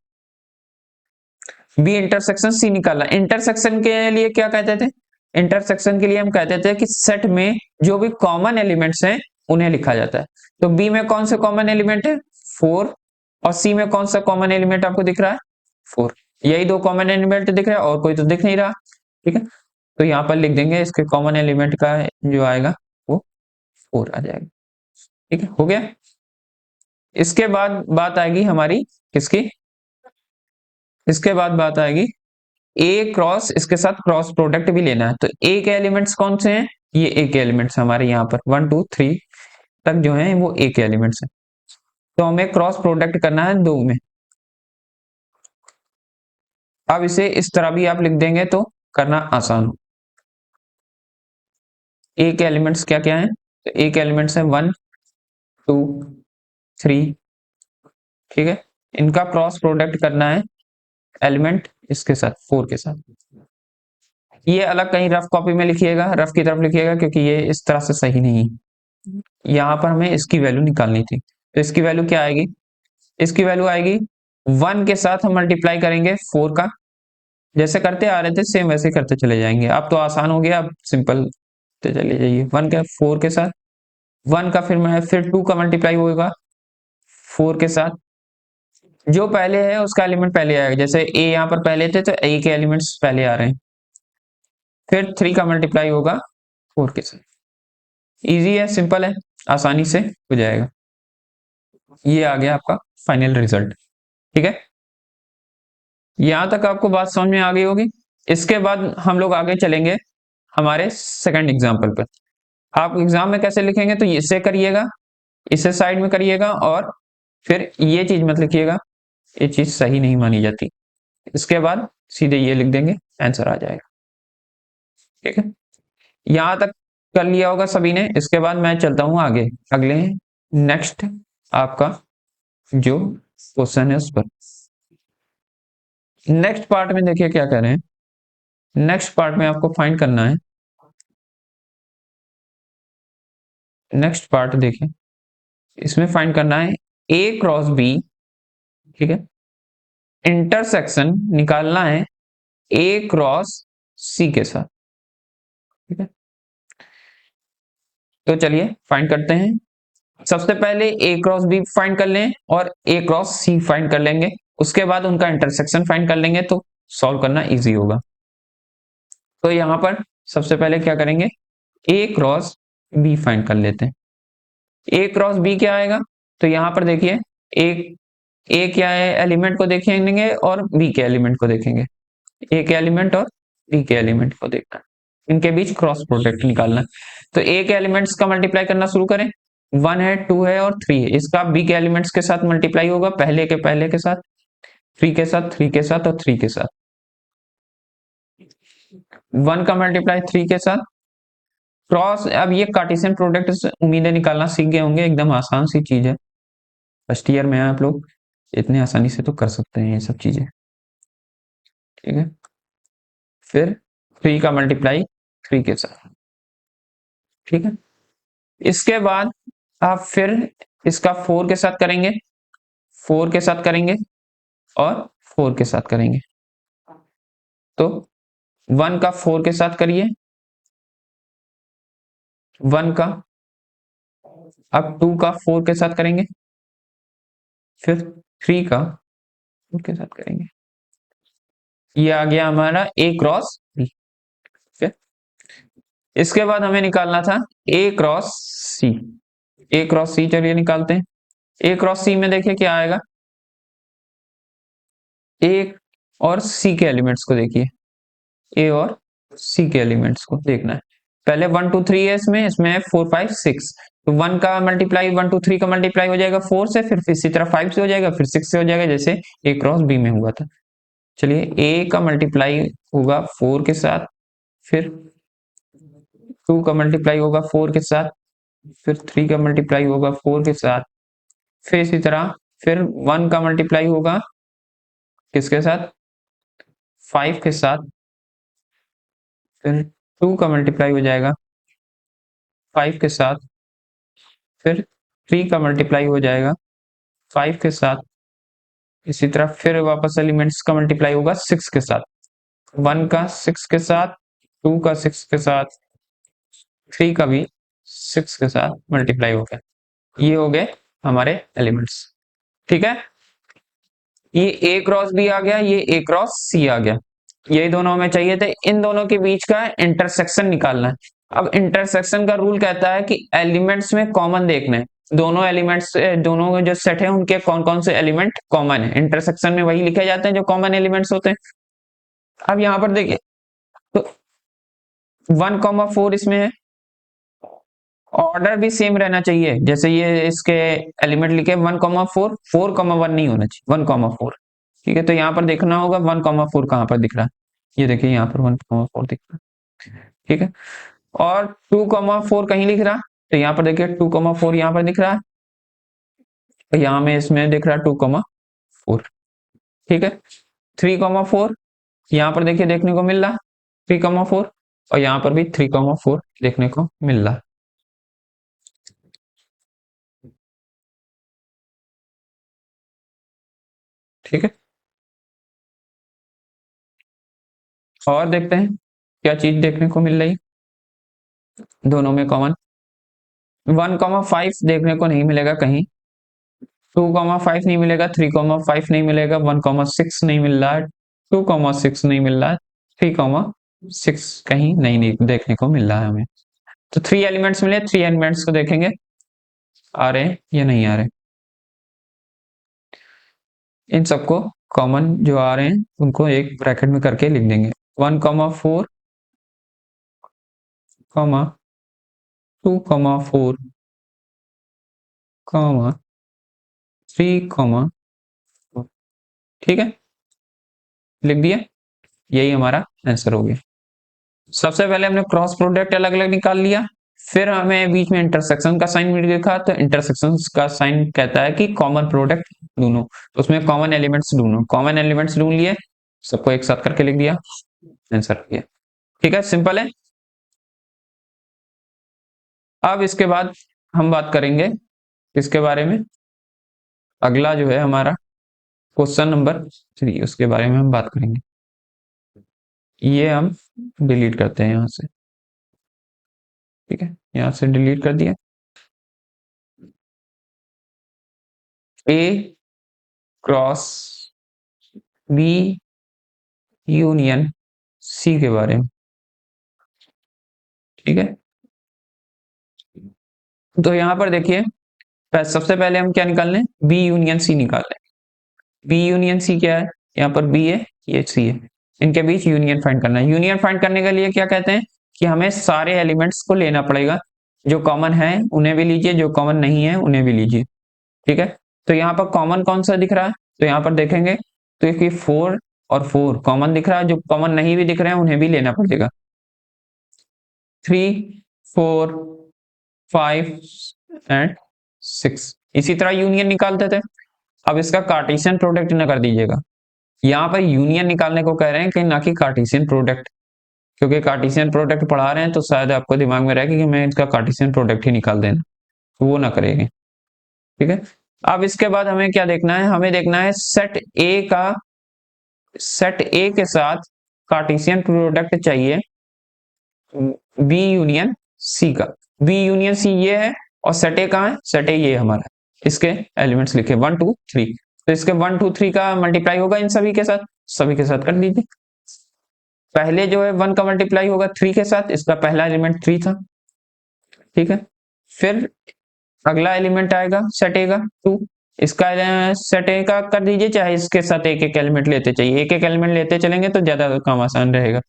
Speaker 1: बी इंटरसेक्शन सी निकालना। इंटरसेक्शन के लिए क्या कहते थे, इंटरसेक्शन के लिए हम कहते थे कि सेट में जो भी कॉमन एलिमेंट्स हैं उन्हें लिखा जाता है। तो बी में कौन से कॉमन एलिमेंट है, 4, और सी में कौन सा कॉमन एलिमेंट आपको दिख रहा है, 4। यही दो कॉमन एलिमेंट दिख रहा है, और कोई तो दिख नहीं रहा। ठीक है, तो यहाँ पर लिख देंगे इसके कॉमन एलिमेंट का जो आएगा वो 4 आ जाएगा। ठीक है, हो गया। इसके बाद बात आएगी हमारी किसकी, इसके बाद बात आएगी ए क्रॉस, इसके साथ क्रॉस प्रोडक्ट भी लेना है। तो ए के एलिमेंट्स कौन से हैं, ये ए के एलिमेंट्स हमारे यहाँ पर 1 2 3 तक जो है वो ए के एलिमेंट्स हैं। तो हमें क्रॉस प्रोडक्ट करना है दो में। अब इसे इस तरह भी आप लिख देंगे तो करना आसान हो। ए के एलिमेंट्स क्या क्या है, तो ए के एलिमेंट्स है 1 2 3। ठीक है, इनका क्रॉस प्रोडक्ट करना है एलिमेंट इसके साथ 4 के साथ। ये अलग कहीं रफ कॉपी में लिखिएगा, रफ की तरफ लिखिएगा, क्योंकि ये इस तरह से सही नहीं है। यहाँ पर हमें इसकी वैल्यू निकालनी थी, तो इसकी वैल्यू क्या आएगी, इसकी वैल्यू आएगी 1 के साथ हम मल्टीप्लाई करेंगे 4 का, जैसे करते आ रहे थे सेम वैसे करते चले जाएंगे। अब तो आसान हो गया, अब सिंपल तो चले जाइए 1 का 4 के साथ, 1 का फिर 2 का मल्टीप्लाई होगा 4 के साथ। जो पहले है उसका एलिमेंट पहले आएगा, जैसे ए यहाँ पर पहले थे तो ए के एलिमेंट्स पहले आ रहे हैं। फिर 3 का मल्टीप्लाई होगा 4 के साथ। इजी है, सिंपल है, आसानी से हो जाएगा। ये आ गया आपका फाइनल रिजल्ट। ठीक है, यहां तक आपको बात समझ में आ गई होगी। इसके बाद हम लोग आगे चलेंगे हमारे सेकंड एग्जाम्पल पर। आप एग्जाम में कैसे लिखेंगे, तो इसे करिएगा, इसे साइड में करिएगा, और फिर ये चीज मत लिखिएगा, ये चीज सही नहीं मानी जाती। इसके बाद सीधे ये लिख देंगे, आंसर आ जाएगा। ठीक है, यहां तक कर लिया होगा सभी ने। इसके बाद मैं चलता हूं आगे, अगले नेक्स्ट आपका जो क्वेश्चन है उस पर। नेक्स्ट पार्ट में देखिए क्या कह रहे हैं। नेक्स्ट पार्ट में आपको फाइंड करना है, नेक्स्ट पार्ट देखिए, इसमें फाइंड करना है ए क्रॉस बी। ठीक है, इंटरसेक्शन निकालना है ए क्रॉस सी के साथ। ठीक है, तो चलिए फाइंड करते हैं। सबसे पहले ए क्रॉस बी फाइंड कर लें और ए क्रॉस सी फाइंड कर लेंगे, उसके बाद उनका इंटरसेक्शन फाइंड कर लेंगे, तो सॉल्व करना इजी होगा। तो यहां पर सबसे पहले क्या करेंगे, ए क्रॉस बी फाइंड कर लेते हैं। ए क्रॉस बी क्या आएगा, तो यहां पर देखिए ए, ए क्या है एलिमेंट को देखेंगे और बी के एलिमेंट को देखेंगे। ए के एलिमेंट और बी के एलिमेंट को देखना है, इनके बीच क्रॉस प्रोडक्ट निकालना है। तो ए के एलिमेंट्स का मल्टीप्लाई करना शुरू करें, 1 है 2 है और 3 है, इसका बी के एलिमेंट्स के साथ मल्टीप्लाई होगा, पहले के साथ, 3 के साथ, 3 के साथ और 3 के साथ। 1 का मल्टीप्लाई 3 के साथ क्रॉस। अब ये कार्टेशियन प्रोडक्ट उम्मीदें निकालना सीख गए होंगे, एकदम आसान सी चीज है, फर्स्ट ईयर में आप लोग इतने आसानी से तो कर सकते हैं ये सब चीजें। ठीक है, फिर 3 का मल्टीप्लाई 3 के साथ। ठीक है, इसके बाद आप फिर इसका 4 के साथ करेंगे, 4 के साथ करेंगे और 4 के साथ करेंगे। तो 1 का 4 के साथ करिए, 1 का, अब 2 का 4 के साथ करेंगे, फिर 3 का 4 के साथ करेंगे। ये आ गया हमारा ए क्रॉस बी। इसके बाद हमें निकालना था ए क्रॉस सी। ए क्रॉस सी चलिए निकालते हैं। ए क्रॉस सी में देखिए क्या आएगा, ए और सी के एलिमेंट्स को देखिए, ए और सी के एलिमेंट्स को देखना है। पहले 1 2 3 है, इसमें है 4 5 6। तो 1 का मल्टीप्लाई 1 2 3 का मल्टीप्लाई हो जाएगा 4 से, फिर इसी तरह 5 से हो जाएगा, फिर 6 से हो जाएगा, जैसे ए क्रॉस बी में हुआ था। चलिए ए का मल्टीप्लाई होगा 4 के साथ, फिर 2 का मल्टीप्लाई होगा 4 के साथ, फिर 3 का मल्टीप्लाई होगा 4 के साथ, फिर इसी तरह फिर 1 का मल्टीप्लाई होगा किसके साथ, 5 के साथ, फिर 2 का मल्टीप्लाई हो जाएगा 5 के साथ, फिर 3 का मल्टीप्लाई हो जाएगा 5 के साथ, इसी तरह फिर वापस एलिमेंट्स का मल्टीप्लाई होगा 6 के साथ, 1 का 6 के साथ, 2 का 6 के साथ, 3 का भी 6 के साथ मल्टीप्लाई हो गया। ये हो गए हमारे एलिमेंट्स। ठीक है, ये ए क्रॉस बी आ गया, ये ए क्रॉस सी आ गया, यही दोनों हमें चाहिए थे। इन दोनों के बीच का इंटरसेक्शन निकालना है। अब इंटरसेक्शन का रूल कहता है कि एलिमेंट्स में कॉमन देखना है, दोनों एलिमेंट्स, दोनों जो सेट है उनके कौन कौन से एलिमेंट कॉमन है। इंटरसेक्शन में वही लिखे जाते हैं जो कॉमन एलिमेंट्स होते हैं। अब यहाँ पर देखिए, तो 1,4 इसमें है, ऑर्डर भी सेम रहना चाहिए, जैसे ये इसके एलिमेंट लिखे 1,4, 4,1 नहीं होना चाहिए, 1,4। ठीक है, तो यहाँ पर देखना होगा 1,4 कहाँ पर दिख रहा है, ये देखिए यहाँ पर 1,4 दिख रहा है। ठीक है, और 2,4 कहीं लिख रहा, तो यहाँ पर देखिए 2,4 यहाँ पर दिख रहा है, तो यहाँ में इसमें दिख रहा है 2,4। ठीक है, 3,4 यहाँ पर देखिए देखने को मिल रहा, 3,4, और यहाँ पर भी 3,4 देखने को मिल रहा। ठीक है, और देखते हैं क्या चीज देखने को मिल रही दोनों में कॉमन। 1,5 देखने को नहीं मिलेगा कहीं, 2,5 नहीं मिलेगा, 3,5 नहीं मिलेगा, 1,6 नहीं मिल रहा है, 2,6 नहीं मिल रहा है, 3,6 कहीं नहीं देखने को मिल रहा है हमें। तो 3 एलिमेंट्स मिले, 3 एलिमेंट्स को देखेंगे आ रहे हैं या नहीं आ रहे। इन सबको कॉमन जो आ रहे हैं उनको एक ब्रैकेट में करके लिख देंगे, 1,4, 2,4, 3,4। ठीक है, लिख दिया, यही हमारा आंसर हो गया। सबसे पहले हमने क्रॉस प्रोडक्ट अलग अलग निकाल लिया, फिर हमें बीच में इंटरसेक्शन का साइन भी दिखा, तो इंटरसेक्शन का साइन कहता है कि कॉमन प्रोडक्ट दोनों, तो उसमें कॉमन एलिमेंट्स ढूंढो, कॉमन एलिमेंट्स ढूंढ लिए, सबको एक साथ करके लिख दिया, आंसर किया। ठीक है, सिंपल है। अब इसके बाद हम बात करेंगे इसके बारे में, अगला जो है हमारा क्वेश्चन नंबर 3, उसके बारे में हम बात करेंगे। ये हम डिलीट करते हैं यहाँ से। ठीक है, यहाँ से डिलीट कर दिया। ए क्रॉस बी यूनियन सी के बारे में। ठीक है, तो यहाँ पर देखिए, सबसे पहले हम क्या निकाल लें, बी यूनियन सी निकाल लें। बी यूनियन सी क्या है, यहाँ पर बी है, ये सी है, इनके बीच यूनियन फाइंड करना है। यूनियन फाइंड करने के लिए क्या कहते हैं कि हमें सारे एलिमेंट्स को लेना पड़ेगा, जो कॉमन है उन्हें भी लीजिए, जो कॉमन नहीं है उन्हें भी लीजिए। ठीक है, तो यहाँ पर कॉमन कौन सा दिख रहा है, तो यहाँ पर देखेंगे तो ये 4 और 4 कॉमन दिख रहा है, जो कॉमन नहीं भी दिख रहे हैं उन्हें भी लेना पड़ेगा। 3 4 5 एंड 6, इसी तरह यूनियन निकालते थे। अब इसका कार्टेशियन प्रोडक्ट न कर दीजिएगा, यहाँ पर यूनियन निकालने को कह रहे हैं कि ना कि कार्टेशियन प्रोडक्ट, क्योंकि कार्टेशियन प्रोडक्ट पढ़ा रहे हैं तो शायद आपको दिमाग में रहेगा कि मैं इसका कार्टेशियन प्रोडक्ट ही निकाल देना, तो वो ना करेंगे। ठीक है, अब इसके बाद हमें क्या देखना है, हमें देखना है सेट ए के साथ कार्टेशियन प्रोडक्ट चाहिए बी यूनियन सी का। बी यूनियन सी ये है, और सेट ए कहाँ है, सेट ए ये हमारा, इसके एलिमेंट्स लिखे 1 2 3, तो इसके 1 2 3 का मल्टीप्लाई होगा इन सभी के साथ कर दीजिए। पहले जो है 1 का मल्टीप्लाई होगा 3 के साथ, इसका पहला एलिमेंट 3 था, ठीक है। फिर अगला एलिमेंट आएगा सेट ए का 2, इसका सेट ए का कर दीजिए, चाहे इसके साथ एक एक एलिमेंट लेते चाहिए, एक एक एलिमेंट लेते चलेंगे तो ज्यादा काम आसान रहेगा।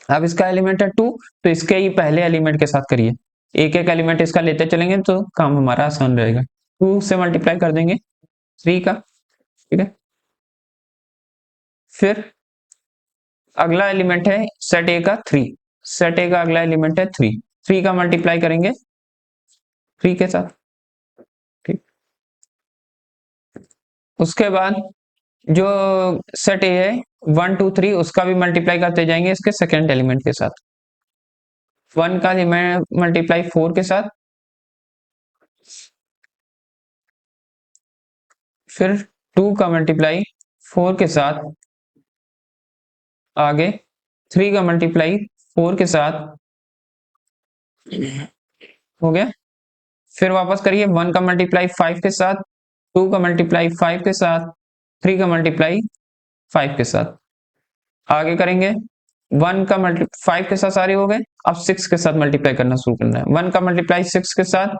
Speaker 1: अब इसका एलिमेंट है 2, तो इसके ही पहले एलिमेंट के साथ करिए, एक एक एलिमेंट इसका लेते चलेंगे तो काम हमारा आसान रहेगा। 2 से मल्टीप्लाई कर देंगे 3 का, ठीक है। फिर अगला एलिमेंट है सेट ए का 3, सेट ए का अगला एलिमेंट है 3, 3 का मल्टीप्लाई करेंगे 3 के साथ, ठीक। उसके बाद जो सेट ए है 1 2 3, उसका भी मल्टीप्लाई करते जाएंगे इसके सेकेंड एलिमेंट के साथ। 1 का मल्टीप्लाई 4 के साथ, फिर 2 का मल्टीप्लाई 4 के साथ, आगे 3 का मल्टीप्लाई 4 के साथ, हो गया। फिर वापस करिए 1 का मल्टीप्लाई 5 के साथ, 2 का मल्टीप्लाई 5 के साथ, 3 का मल्टीप्लाई 5 के साथ, आगे करेंगे 1 का मल्टी 5 के साथ सारे हो गए। अब 6 के साथ मल्टीप्लाई करना शुरू करना है, 1 का मल्टीप्लाई 6 के साथ,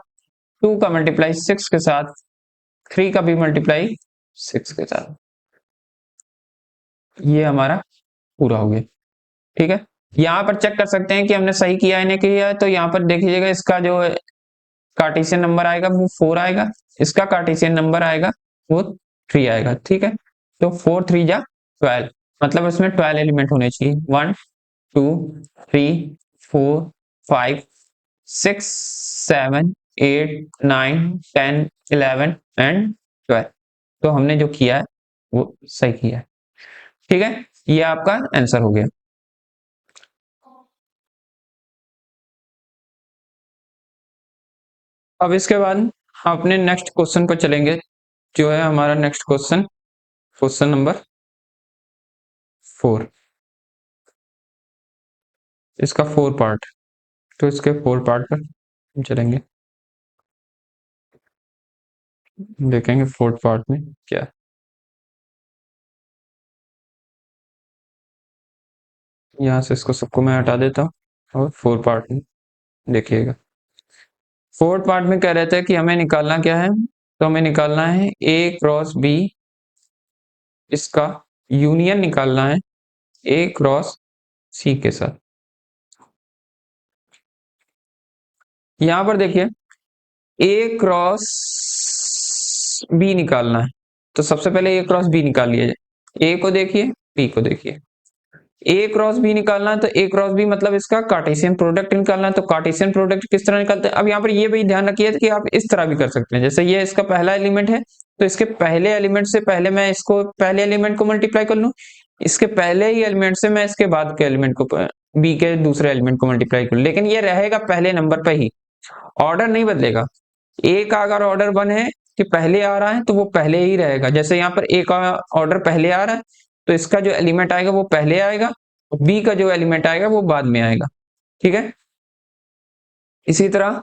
Speaker 1: 2 का मल्टीप्लाई 6 के साथ, 3 का भी मल्टीप्लाई 6 के साथ, ये हमारा पूरा हो गया, ठीक है। यहाँ पर चेक कर सकते हैं कि हमने सही किया है नहीं किया है, तो यहाँ पर देखिएगा इसका जो कार्टेशियन नंबर आएगा वो 4 आएगा, इसका कार्टेशियन नंबर आएगा वो 3 आएगा, ठीक है। तो 4 3 जा 12, मतलब इसमें 12 एलिमेंट होने चाहिए, 1 2 3 4 5 6 7 8 9 10 11 एंड 12। तो हमने जो किया है वो सही किया है, ठीक है। ये आपका आंसर हो गया। अब इसके बाद हम अपने नेक्स्ट क्वेश्चन पर चलेंगे, जो है हमारा नेक्स्ट क्वेश्चन, क्वेश्चन नंबर 4, इसका 4 पार्ट, तो इसके 4 पार्ट पर हम चलेंगे, देखेंगे 4 पार्ट में क्या है। यहाँ से इसको सबको मैं हटा देता हूँ और 4 पार्ट में देखिएगा। 4 पार्ट में कह रहे थे कि हमें निकालना क्या है, तो हमें निकालना है ए क्रॉस बी, इसका यूनियन निकालना है ए क्रॉस सी के साथ। यहां पर देखिए ए क्रॉस बी निकालना है, तो सबसे पहले ए क्रॉस बी निकाल लिया जाए, ए को देखिए बी को देखिए। ए क्रॉस बी निकालना है तो ए क्रॉस बी मतलब इसका कार्टेशियन प्रोडक्ट निकालना है, तो कार्टेशियन प्रोडक्ट किस तरह निकालते हैं। अब यहाँ पर ये भी ध्यान रखिए कि आप इस तरह भी कर सकते हैं, जैसे ये इसका पहला एलिमेंट है, तो इसके पहले एलिमेंट से पहले मैं इसको पहले एलिमेंट को मल्टीप्लाई कर लूं, इसके पहले ही एलिमेंट से मैं इसके बाद के एलिमेंट को बी के दूसरे एलिमेंट को मल्टीप्लाई कर लूं, लेकिन ये रहेगा पहले नंबर पर ही, ऑर्डर नहीं बदलेगा। ए का अगर ऑर्डर 1 है कि पहले आ रहा है तो वो पहले ही रहेगा, जैसे यहाँ पर ए का ऑर्डर पहले आ रहा है तो इसका जो एलिमेंट आएगा वो पहले आएगा, बी का जो एलिमेंट आएगा वो बाद में आएगा, ठीक है। इसी तरह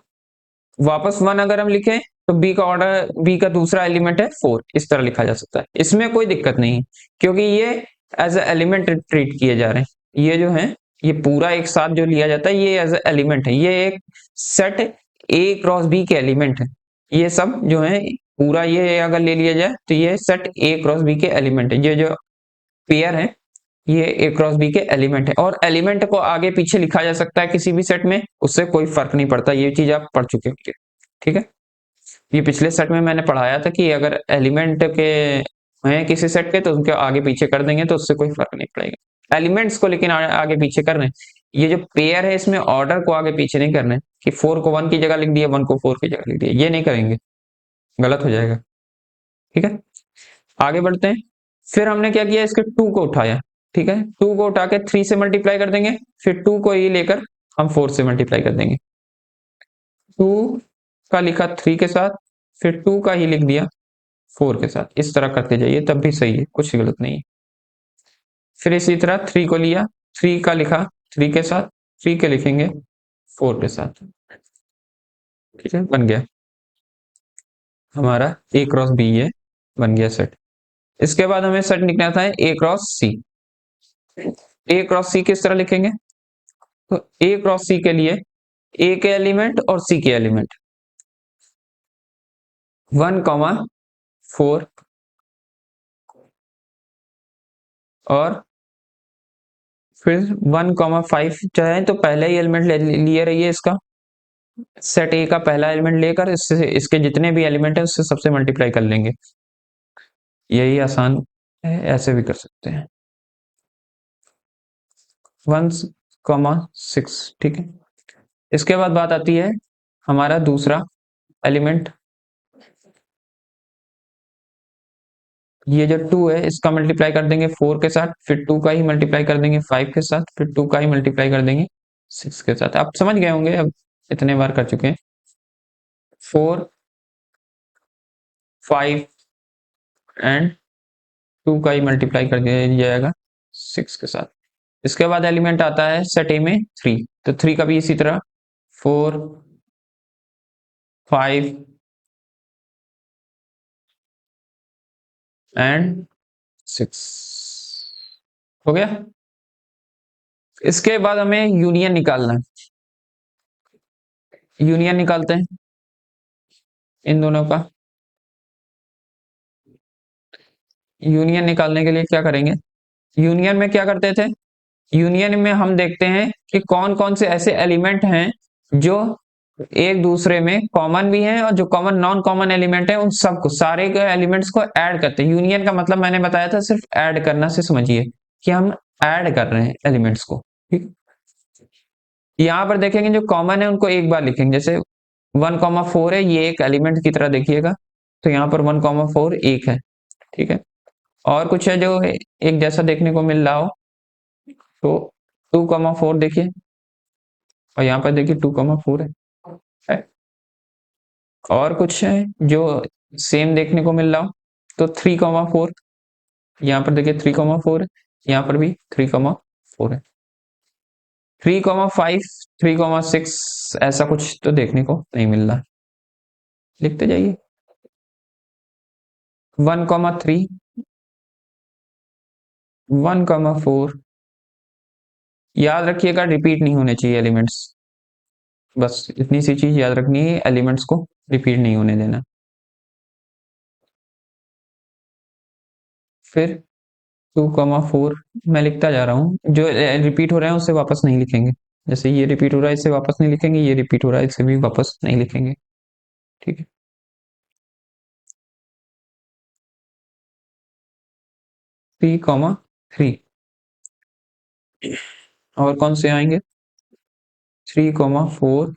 Speaker 1: वापस 1 अगर हम लिखें तो बी का ऑर्डर, बी का दूसरा एलिमेंट है 4, इस तरह लिखा जा सकता है, इसमें कोई दिक्कत नहीं है क्योंकि ये एज ए एलिमेंट ट्रीट किए जा रहे हैं। ये जो है ये पूरा एक साथ जो लिया जाता है ये एज ए एलिमेंट है, ये एक सेट ए क्रॉस बी के एलिमेंट है, ये सब जो है पूरा ये अगर ले लिया जाए तो ये सेट ए क्रॉस बी के एलिमेंट है, ये जो पेयर है ये ए क्रॉस बी के एलिमेंट है, और एलिमेंट को आगे पीछे लिखा जा सकता है किसी भी सेट में, उससे कोई फर्क नहीं पड़ता, ये चीज आप पढ़ चुके होंगे, ठीक है। ये पिछले सेट में मैंने पढ़ाया था कि अगर एलिमेंट के हैं किसी सेट के तो उनके आगे पीछे कर देंगे तो उससे कोई फर्क नहीं पड़ेगा, एलिमेंट्स को लेकिन आगे पीछे कर रहे हैं। ये जो पेयर है इसमें ऑर्डर को आगे पीछे नहीं करना है कि 4 को 1 की जगह लिख दिया, 1 को 4 की जगह लिख दिया, ये नहीं करेंगे, गलत हो जाएगा, ठीक है। आगे बढ़ते हैं, फिर हमने क्या किया इसके 2 को उठाया, ठीक है, 2 को उठा के 3 से मल्टीप्लाई कर देंगे, फिर 2 को ही लेकर हम 4 से मल्टीप्लाई कर देंगे, 2 का लिखा 3 के साथ, फिर 2 का ही लिख दिया 4 के साथ, इस तरह करते जाइए तब भी सही है, कुछ गलत नहीं है। फिर इसी तरह 3 को लिया, 3 का लिखा 3 के साथ, 3 के लिखेंगे 4 के साथ, ठीक है, बन गया हमारा ए क्रॉस बी, ये बन गया सेट। इसके बाद हमें सेट निकला था ए क्रॉस सी, ए क्रॉस सी किस तरह लिखेंगे? तो ए क्रॉस सी के लिए ए के एलिमेंट और सी के एलिमेंट 1,4 और फिर 1,5 चाहे तो पहला ही एलिमेंट लिए रहिए इसका, सेट ए का पहला एलिमेंट लेकर इससे इसके जितने भी एलिमेंट है उससे सबसे मल्टीप्लाई कर लेंगे। यही आसान है, ऐसे भी कर सकते हैं। 1,6, ठीक है। इसके बाद बात आती है हमारा दूसरा एलिमेंट, ये जो 2 है इसका मल्टीप्लाई कर देंगे 4 के साथ, फिर 2 का ही मल्टीप्लाई कर देंगे 5 के साथ, फिर 2 का ही मल्टीप्लाई कर देंगे 6 के साथ। आप समझ गए होंगे, अब इतने बार कर चुके हैं। 4, 5 एंड 2 का ही मल्टीप्लाई कर दिया जाएगा 6 के साथ। इसके बाद एलिमेंट आता है सेट ए में 3, तो 3 का भी इसी तरह 4, 5 एंड 6 हो गया। इसके बाद हमें यूनियन निकालना है, यूनियन निकालते हैं इन दोनों का। यूनियन निकालने के लिए क्या करेंगे? यूनियन में क्या करते थे? यूनियन में हम देखते हैं कि कौन कौन से ऐसे एलिमेंट हैं जो एक दूसरे में कॉमन भी हैं और जो कॉमन नॉन कॉमन एलिमेंट है उन सबको सारे के एलिमेंट्स को ऐड करते हैं। यूनियन का मतलब मैंने बताया था सिर्फ ऐड करना से समझिए कि हम ऐड कर रहे हैं एलिमेंट्स को, ठीक। यहाँ पर देखेंगे जो कॉमन है उनको एक बार लिखेंगे, जैसे 1,4 है, ये एक एलिमेंट की तरह देखिएगा, तो यहाँ पर 1,4 एक है, ठीक है। और कुछ है जो एक जैसा देखने को मिल रहा हो, तो 2,4 देखिए, और यहाँ पर देखिए 2,4 है। और कुछ है जो सेम देखने को मिल रहा हो, तो 3,4, यहाँ पर देखिए 3,4 है, यहाँ पर भी 3,4 है। 3,5, 3,6 ऐसा कुछ तो देखने को नहीं मिल रहा, लिखते जाइए। 1,3, 1,4, याद रखिएगा रिपीट नहीं होने चाहिए एलिमेंट्स, बस इतनी सी चीज याद रखनी है, एलिमेंट्स को रिपीट नहीं होने देना। फिर 2,4 मैं लिखता जा रहा हूँ, जो रिपीट हो रहे हैं उसे वापस नहीं लिखेंगे, जैसे ये रिपीट हो रहा है इसे वापस नहीं लिखेंगे, ये रिपीट हो रहा है इसे भी वापस नहीं लिखेंगे, ठीक है। 3,3 और कौन से आएंगे? 3,4,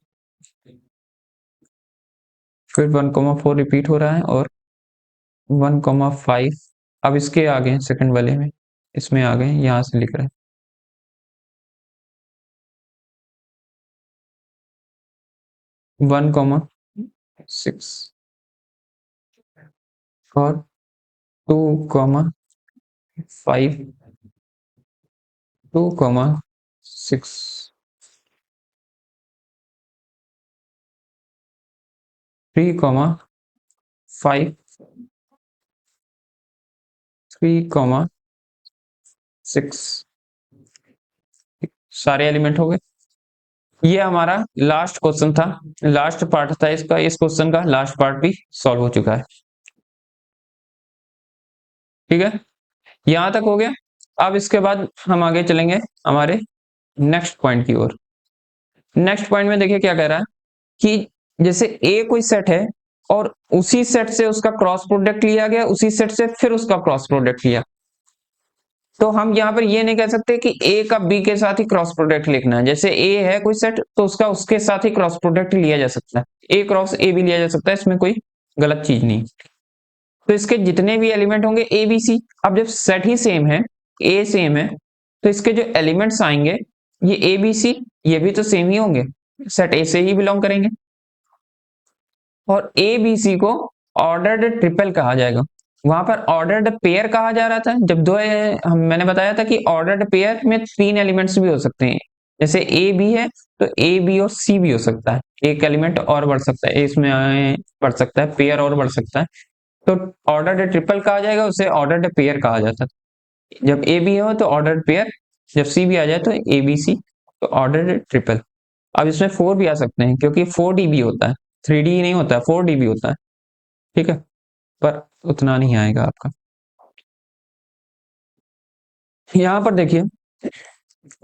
Speaker 1: फिर 1,4 रिपीट हो रहा है और 1,5, अब इसके आगे सेकंड वाले में इसमें आ गए, यहां से लिख रहे हैं 1,6 और 2,5, 2,6, 3,5, 3,6, सारे एलिमेंट हो गए। ये हमारा लास्ट क्वेश्चन था, लास्ट पार्ट था इसका, इस क्वेश्चन का लास्ट पार्ट भी सॉल्व हो चुका है, ठीक है। यहां तक हो गया। अब इसके बाद हम आगे चलेंगे हमारे नेक्स्ट पॉइंट की ओर। नेक्स्ट पॉइंट में देखिए क्या कह रहा है कि जैसे ए कोई सेट है और उसी सेट से उसका क्रॉस प्रोडक्ट लिया गया, उसी सेट से फिर उसका क्रॉस प्रोडक्ट लिया, तो हम यहाँ पर ये नहीं कह सकते कि ए का बी के साथ ही क्रॉस प्रोडक्ट लिखना है। जैसे ए है कोई सेट तो उसका उसके साथ ही क्रॉस प्रोडक्ट लिया जा सकता है, ए क्रॉस ए भी लिया जा सकता है, इसमें कोई गलत चीज नहीं। तो इसके जितने भी एलिमेंट होंगे ए बी सी, अब जब सेट ही सेम है, ए सेम है, तो इसके जो एलिमेंट्स आएंगे ये ए बी सी, ये भी तो सेम ही होंगे, सेट ए से ही बिलोंग करेंगे। और ए बी सी को ऑर्डर्ड ट्रिपल कहा जाएगा, वहां पर ऑर्डर्ड पेयर कहा जा रहा था जब दो मैंने बताया था कि ऑर्डर्ड पेयर में 3 एलिमेंट्स भी हो सकते हैं, जैसे ए बी है तो ए बी और सी भी हो सकता है, एक एलिमेंट और बढ़ सकता है, इसमें बढ़ सकता है, पेयर और बढ़ सकता है, तो ऑर्डर्ड ट्रिपल कहा जाएगा, उसे ऑर्डर्ड पेयर कहा जाता है। जब ए बी हो तो ऑर्डर्ड पेयर, जब सी भी आ जाए तो ए बी सी, तो ऑर्डर ट्रिपल। अब इसमें 4 भी आ सकते हैं क्योंकि 4D भी होता है, 3D नहीं होता है, 4D भी होता है, ठीक है, पर उतना नहीं आएगा आपका। यहाँ पर देखिए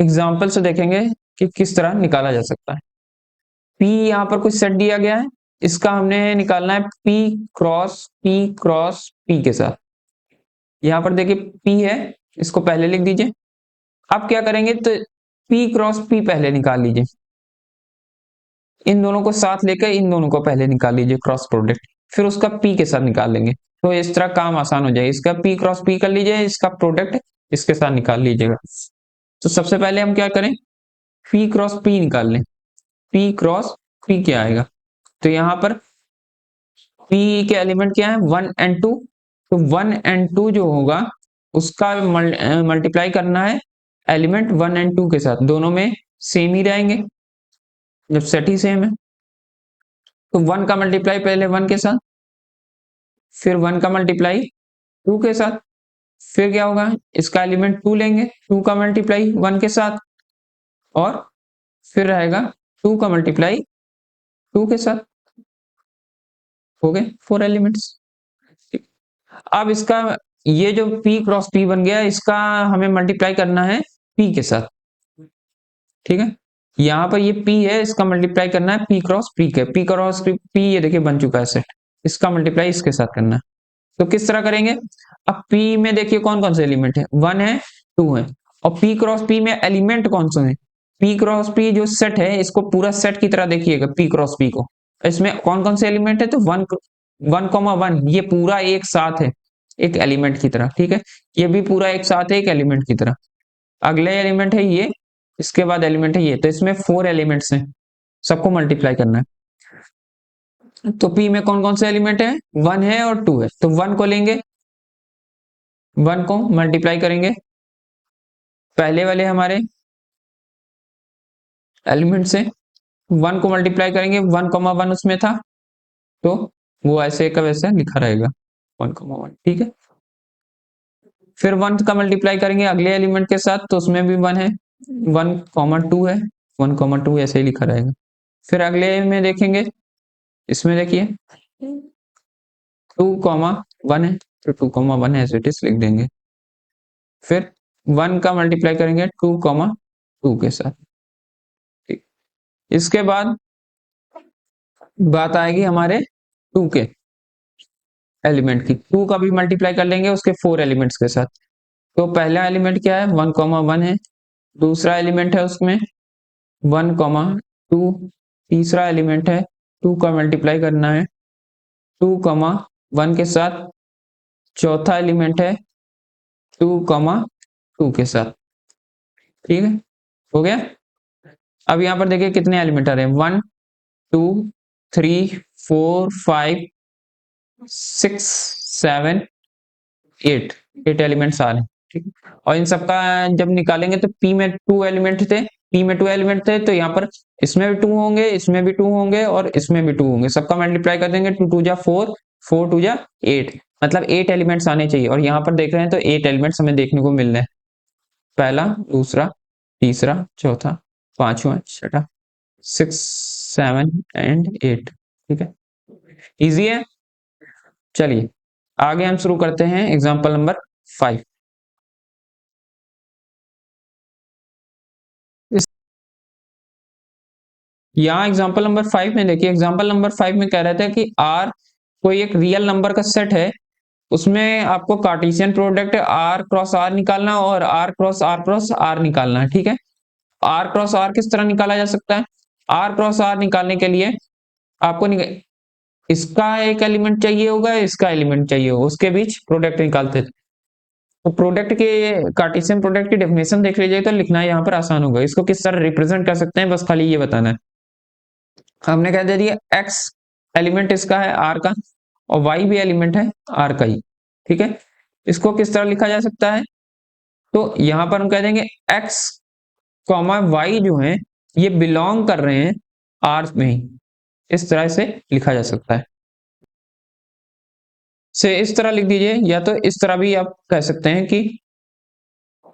Speaker 1: एग्जाम्पल से देखेंगे कि किस तरह निकाला जा सकता है। P यहाँ पर कुछ सेट दिया गया है, इसका हमने निकालना है P क्रॉस P के साथ। यहाँ पर देखिए P है, इसको पहले लिख दीजिए। अब क्या करेंगे तो P क्रॉस P पहले निकाल लीजिए, इन दोनों को साथ लेकर इन दोनों को पहले निकाल लीजिए क्रॉस प्रोडक्ट, फिर उसका P के साथ निकाल लेंगे, तो इस तरह काम आसान हो जाएगा। इसका P क्रॉस P कर लीजिए, इसका प्रोडक्ट इसके साथ निकाल लीजिएगा। तो सबसे पहले हम क्या करें, P क्रॉस P निकाल लें। P क्रॉस P क्या आएगा, तो यहाँ पर P के एलिमेंट क्या है, 1 एंड 2, तो 1 एंड 2 जो होगा उसका मल्टीप्लाई करना है एलिमेंट 1 एंड 2 के साथ, दोनों में सेम ही रहेंगे जब सेट ही सेम है। तो 1 का मल्टीप्लाई पहले 1 के साथ, फिर 1 का मल्टीप्लाई 2 के साथ, फिर क्या होगा, इसका एलिमेंट 2 लेंगे, 2 का मल्टीप्लाई 1 के साथ, और फिर रहेगा 2 का मल्टीप्लाई 2 के साथ, हो गए 4 एलिमेंट्स। अब इसका ये जो P क्रॉस P बन गया, इसका हमें मल्टीप्लाई करना है P के साथ, ठीक है। यहाँ पर ये P है, इसका मल्टीप्लाई करना है P क्रॉस P के, P क्रॉस P ये देखिए बन चुका है सेट, इसका मल्टीप्लाई इसके साथ करना है। तो किस तरह करेंगे, अब P में देखिए कौन कौन से एलिमेंट है, 1 है 2 है, और P क्रॉस P में एलिमेंट कौन से हैं, P क्रॉस P जो सेट है इसको पूरा सेट की तरह देखिएगा, P क्रॉस P को, इसमें कौन कौन से एलिमेंट है, तो 1,1 ये पूरा एक साथ है एक एलिमेंट की तरह, ठीक है, ये भी पूरा एक साथ है एक एलिमेंट की तरह। अगले एलिमेंट है ये, इसके बाद एलिमेंट है ये, तो इसमें 4 एलिमेंट्स हैं, सबको मल्टीप्लाई करना है। तो P में कौन कौन से एलिमेंट है, 1 है और 2 है, तो 1 को लेंगे, 1 को मल्टीप्लाई करेंगे पहले वाले हमारे एलिमेंट से, 1 को मल्टीप्लाई करेंगे 1,1 उसमें था, तो वो ऐसे का वैसे लिखा रहेगा 1,1, ठीक है। फिर 1 का मल्टीप्लाई करेंगे अगले एलिमेंट के साथ, तो उसमें भी 1 है, 1,2 है, 1,2 ऐसे ही लिखा रहेगा। फिर अगले में देखेंगे, इसमें देखिए 2,1 है, तो 2,1 एज इट इज लिख देंगे। फिर 1 का मल्टीप्लाई करेंगे 2,2 के साथ, ठीक। इसके बाद बात आएगी हमारे 2 के एलिमेंट की, 2 का भी मल्टीप्लाई कर लेंगे उसके 4 एलिमेंट्स के साथ। तो पहला एलिमेंट क्या है, 1,1 है, दूसरा एलिमेंट है उसमें 1,2, तीसरा एलिमेंट है 2 का मल्टीप्लाई करना है 2,1 के साथ, चौथा एलिमेंट है 2,2 के साथ, ठीक है, हो गया। अब यहाँ पर देखिए कितने एलिमेंट आ रहे हैं, 1 2 3 4 5 6 7 8, 8 एलिमेंट्स आ रहे हैं, ठीक है। और इन सबका जब निकालेंगे तो P में 2 एलिमेंट थे, P में 2 एलिमेंट थे, तो यहाँ पर इसमें भी 2 होंगे, इसमें भी 2 होंगे और इसमें भी 2 होंगे, सबका मल्टीप्लाई कर देंगे, 2 2 जा 4, 4 2 जा 8, मतलब 8 एलिमेंट्स आने चाहिए। और यहाँ पर देख रहे हैं तो 8 एलिमेंट्स हमें देखने को मिल रहे हैं, पहला दूसरा तीसरा चौथा पांचवा छठा, 6 7 एंड 8, ठीक है, इजी है। चलिए आगे हम शुरू करते हैं एग्जाम्पल नंबर 5। यहाँ एग्जाम्पल नंबर 5 में देखिए, एग्जाम्पल नंबर 5 में कह रहे थे कि आर कोई एक रियल नंबर का सेट है, उसमें आपको Cartesian product R cross R निकालना और आर क्रॉस आर निकालना है, ठीक है। आर क्रॉस आर किस तरह निकाला जा सकता है, आर क्रॉस आर निकालने के लिए आपको इसका एक एलिमेंट चाहिए होगा, इसका एलिमेंट चाहिए होगा, उसके बीच प्रोडक्ट निकालते थे। तो प्रोडक्ट के कार्टेशियन प्रोडक्ट की डेफिनेशन देख लीजिए तो लिखना यहाँ पर आसान होगा, इसको किस तरह रिप्रेजेंट कर सकते हैं बस खाली ये बताना है। हमने कह दे दिया x एलिमेंट इसका है r का और y भी एलिमेंट है r का ही, ठीक है। इसको किस तरह लिखा जा सकता है, तो यहां पर हम कह देंगे x कॉमा y जो है ये बिलोंग कर रहे हैं r में ही, इस तरह से लिखा जा सकता है। से इस तरह लिख दीजिए, या तो इस तरह भी आप कह सकते हैं कि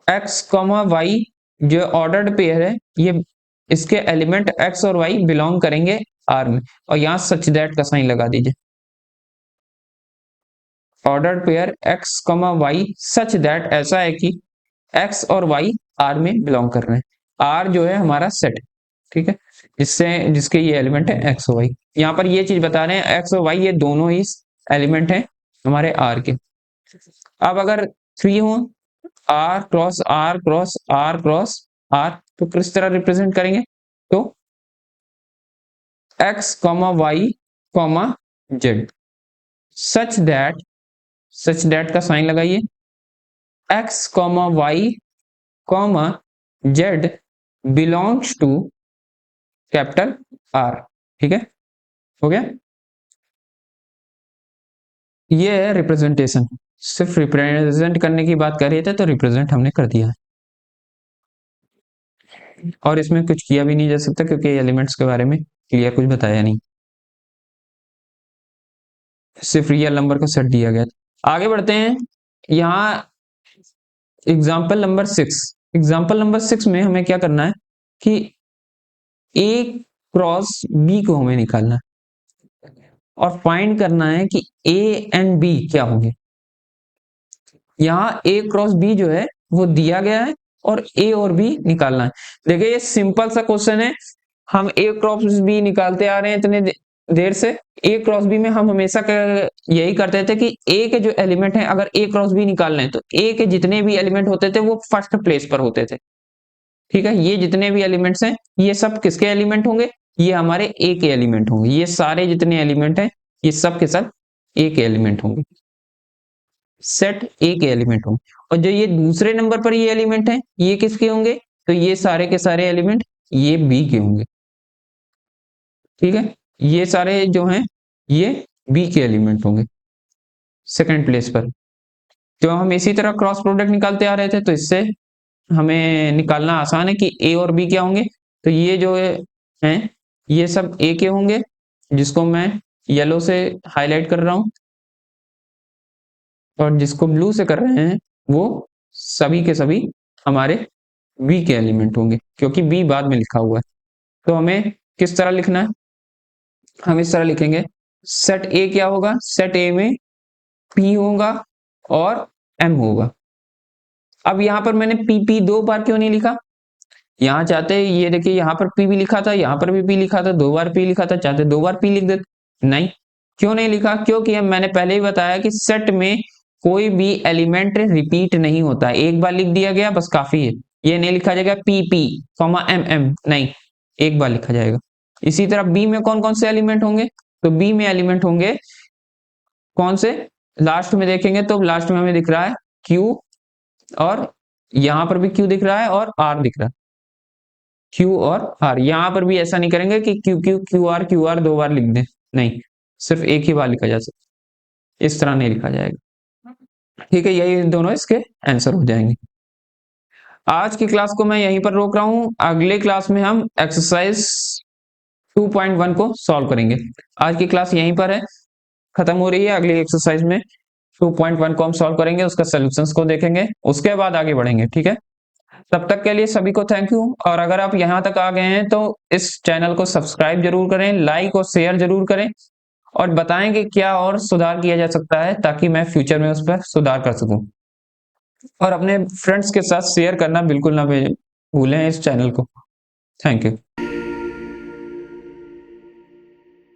Speaker 1: x कॉमा y जो ऑर्डर्ड पेयर है ये इसके एलिमेंट x और y बिलोंग करेंगे R में, और यहाँ सच दैट का साइन लगा दीजिए। Ordered pair x, y such that ऐसा है कि x और y R में बिलोंग कर रहे हैं। R जो है हमारा सेट, ठीक है, जिसके ये एलिमेंट है x और y। यहाँ पर ये चीज बता रहे हैं x और y ये दोनों ही एलिमेंट हैं हमारे R के। अब अगर 3 हो, R cross R cross R cross R, तो किस तरह रिप्रेजेंट करेंगे? तो x, y, z such that का साइन लगाइए। x, y, z belongs to capital R, ठीक है, हो गया। ये है रिप्रेजेंटेशन, सिर्फ रिप्रेजेंट करने की बात कर रहे थे तो रिप्रेजेंट हमने कर दिया है, और इसमें कुछ किया भी नहीं जा सकता क्योंकि एलिमेंट्स के बारे में क्लियर कुछ बताया नहीं, सिर्फ रियल नंबर का सेट दिया गया। आगे बढ़ते हैं। यहाँ एग्जाम्पल नंबर 6 में हमें क्या करना है कि ए क्रॉस बी को हमें निकालना है और फाइंड करना है कि ए एंड बी क्या होंगे। यहाँ ए क्रॉस बी जो है वो दिया गया है और ए और बी निकालना है। देखिए ये सिंपल सा क्वेश्चन है, हम ए क्रॉस बी निकालते आ रहे हैं इतने देर से। ए क्रॉस बी में हम हमेशा यही करते थे कि ए के जो एलिमेंट हैं अगर ए क्रॉस बी निकालना है तो ए के जितने भी एलिमेंट होते थे वो फर्स्ट प्लेस पर होते थे, ठीक है। ये जितने भी एलिमेंट्स हैं ये सब किसके एलिमेंट होंगे? ये हमारे ए के एलिमेंट होंगे। ये सारे जितने एलिमेंट हैं ये सब के सब ए के एलिमेंट होंगे, सेट ए के एलिमेंट होंगे। और जो ये दूसरे नंबर पर ये एलिमेंट है ये किसके होंगे? तो ये सारे के सारे एलिमेंट ये बी के होंगे, ठीक है। ये सारे जो हैं ये बी के एलिमेंट होंगे सेकंड प्लेस पर। तो हम इसी तरह क्रॉस प्रोडक्ट निकालते आ रहे थे तो इससे हमें निकालना आसान है कि ए और बी क्या होंगे। तो ये जो है ये सब ए के होंगे, जिसको मैं येलो से हाईलाइट कर रहा हूं, और जिसको ब्लू से कर रहे हैं वो सभी के सभी हमारे बी के एलिमेंट होंगे, क्योंकि बी बाद में लिखा हुआ है। तो हमें किस तरह लिखना है? हम इस तरह लिखेंगे, सेट ए क्या होगा? सेट ए में पी होगा और एम होगा। अब यहां पर मैंने पी दो बार क्यों नहीं लिखा? यहाँ चाहते ये देखिए यहाँ पर पी भी लिखा था, यहाँ पर भी पी लिखा था, 2 बार पी लिखा था, चाहते 2 बार पी लिख देते। नहीं, क्यों नहीं लिखा? क्योंकि मैंने पहले ही बताया कि सेट में कोई भी एलिमेंट रिपीट नहीं होता, एक बार लिख दिया गया बस काफी है। ये नहीं लिखा जाएगा P P comma M M, नहीं, एक बार लिखा जाएगा। इसी तरह बी में कौन कौन से एलिमेंट होंगे? तो बी में एलिमेंट होंगे कौन से? लास्ट में देखेंगे तो लास्ट में हमें दिख रहा है क्यू, और यहां पर भी क्यू दिख रहा है और आर दिख रहा है, क्यू और आर। यहां पर भी ऐसा नहीं करेंगे कि क्यू आर 2 बार लिख दें, नहीं, सिर्फ एक ही बार लिखा जा सकता, इस तरह नहीं लिखा जाएगा, ठीक है। यही दोनों इसके आंसर हो जाएंगे। आज की क्लास को मैं यहीं पर रोक रहा हूं, अगले क्लास में हम एक्सरसाइज 2.1 को सॉल्व करेंगे। आज की क्लास यहीं पर है, खत्म हो रही है। अगली एक्सरसाइज में 2.1 को हम सॉल्व करेंगे, उसका सॉल्यूशंस को देखेंगे, उसके बाद आगे बढ़ेंगे, ठीक है। तब तक के लिए सभी को थैंक यू। और अगर आप यहां तक आ गए हैं तो इस चैनल को सब्सक्राइब जरूर करें, लाइक और शेयर जरूर करें, और बताएं कि क्या और सुधार किया जा सकता है ताकि मैं फ्यूचर में उस पर सुधार कर सकूं। और अपने फ्रेंड्स के साथ शेयर करना बिल्कुल ना भूलें इस चैनल को। Thank you.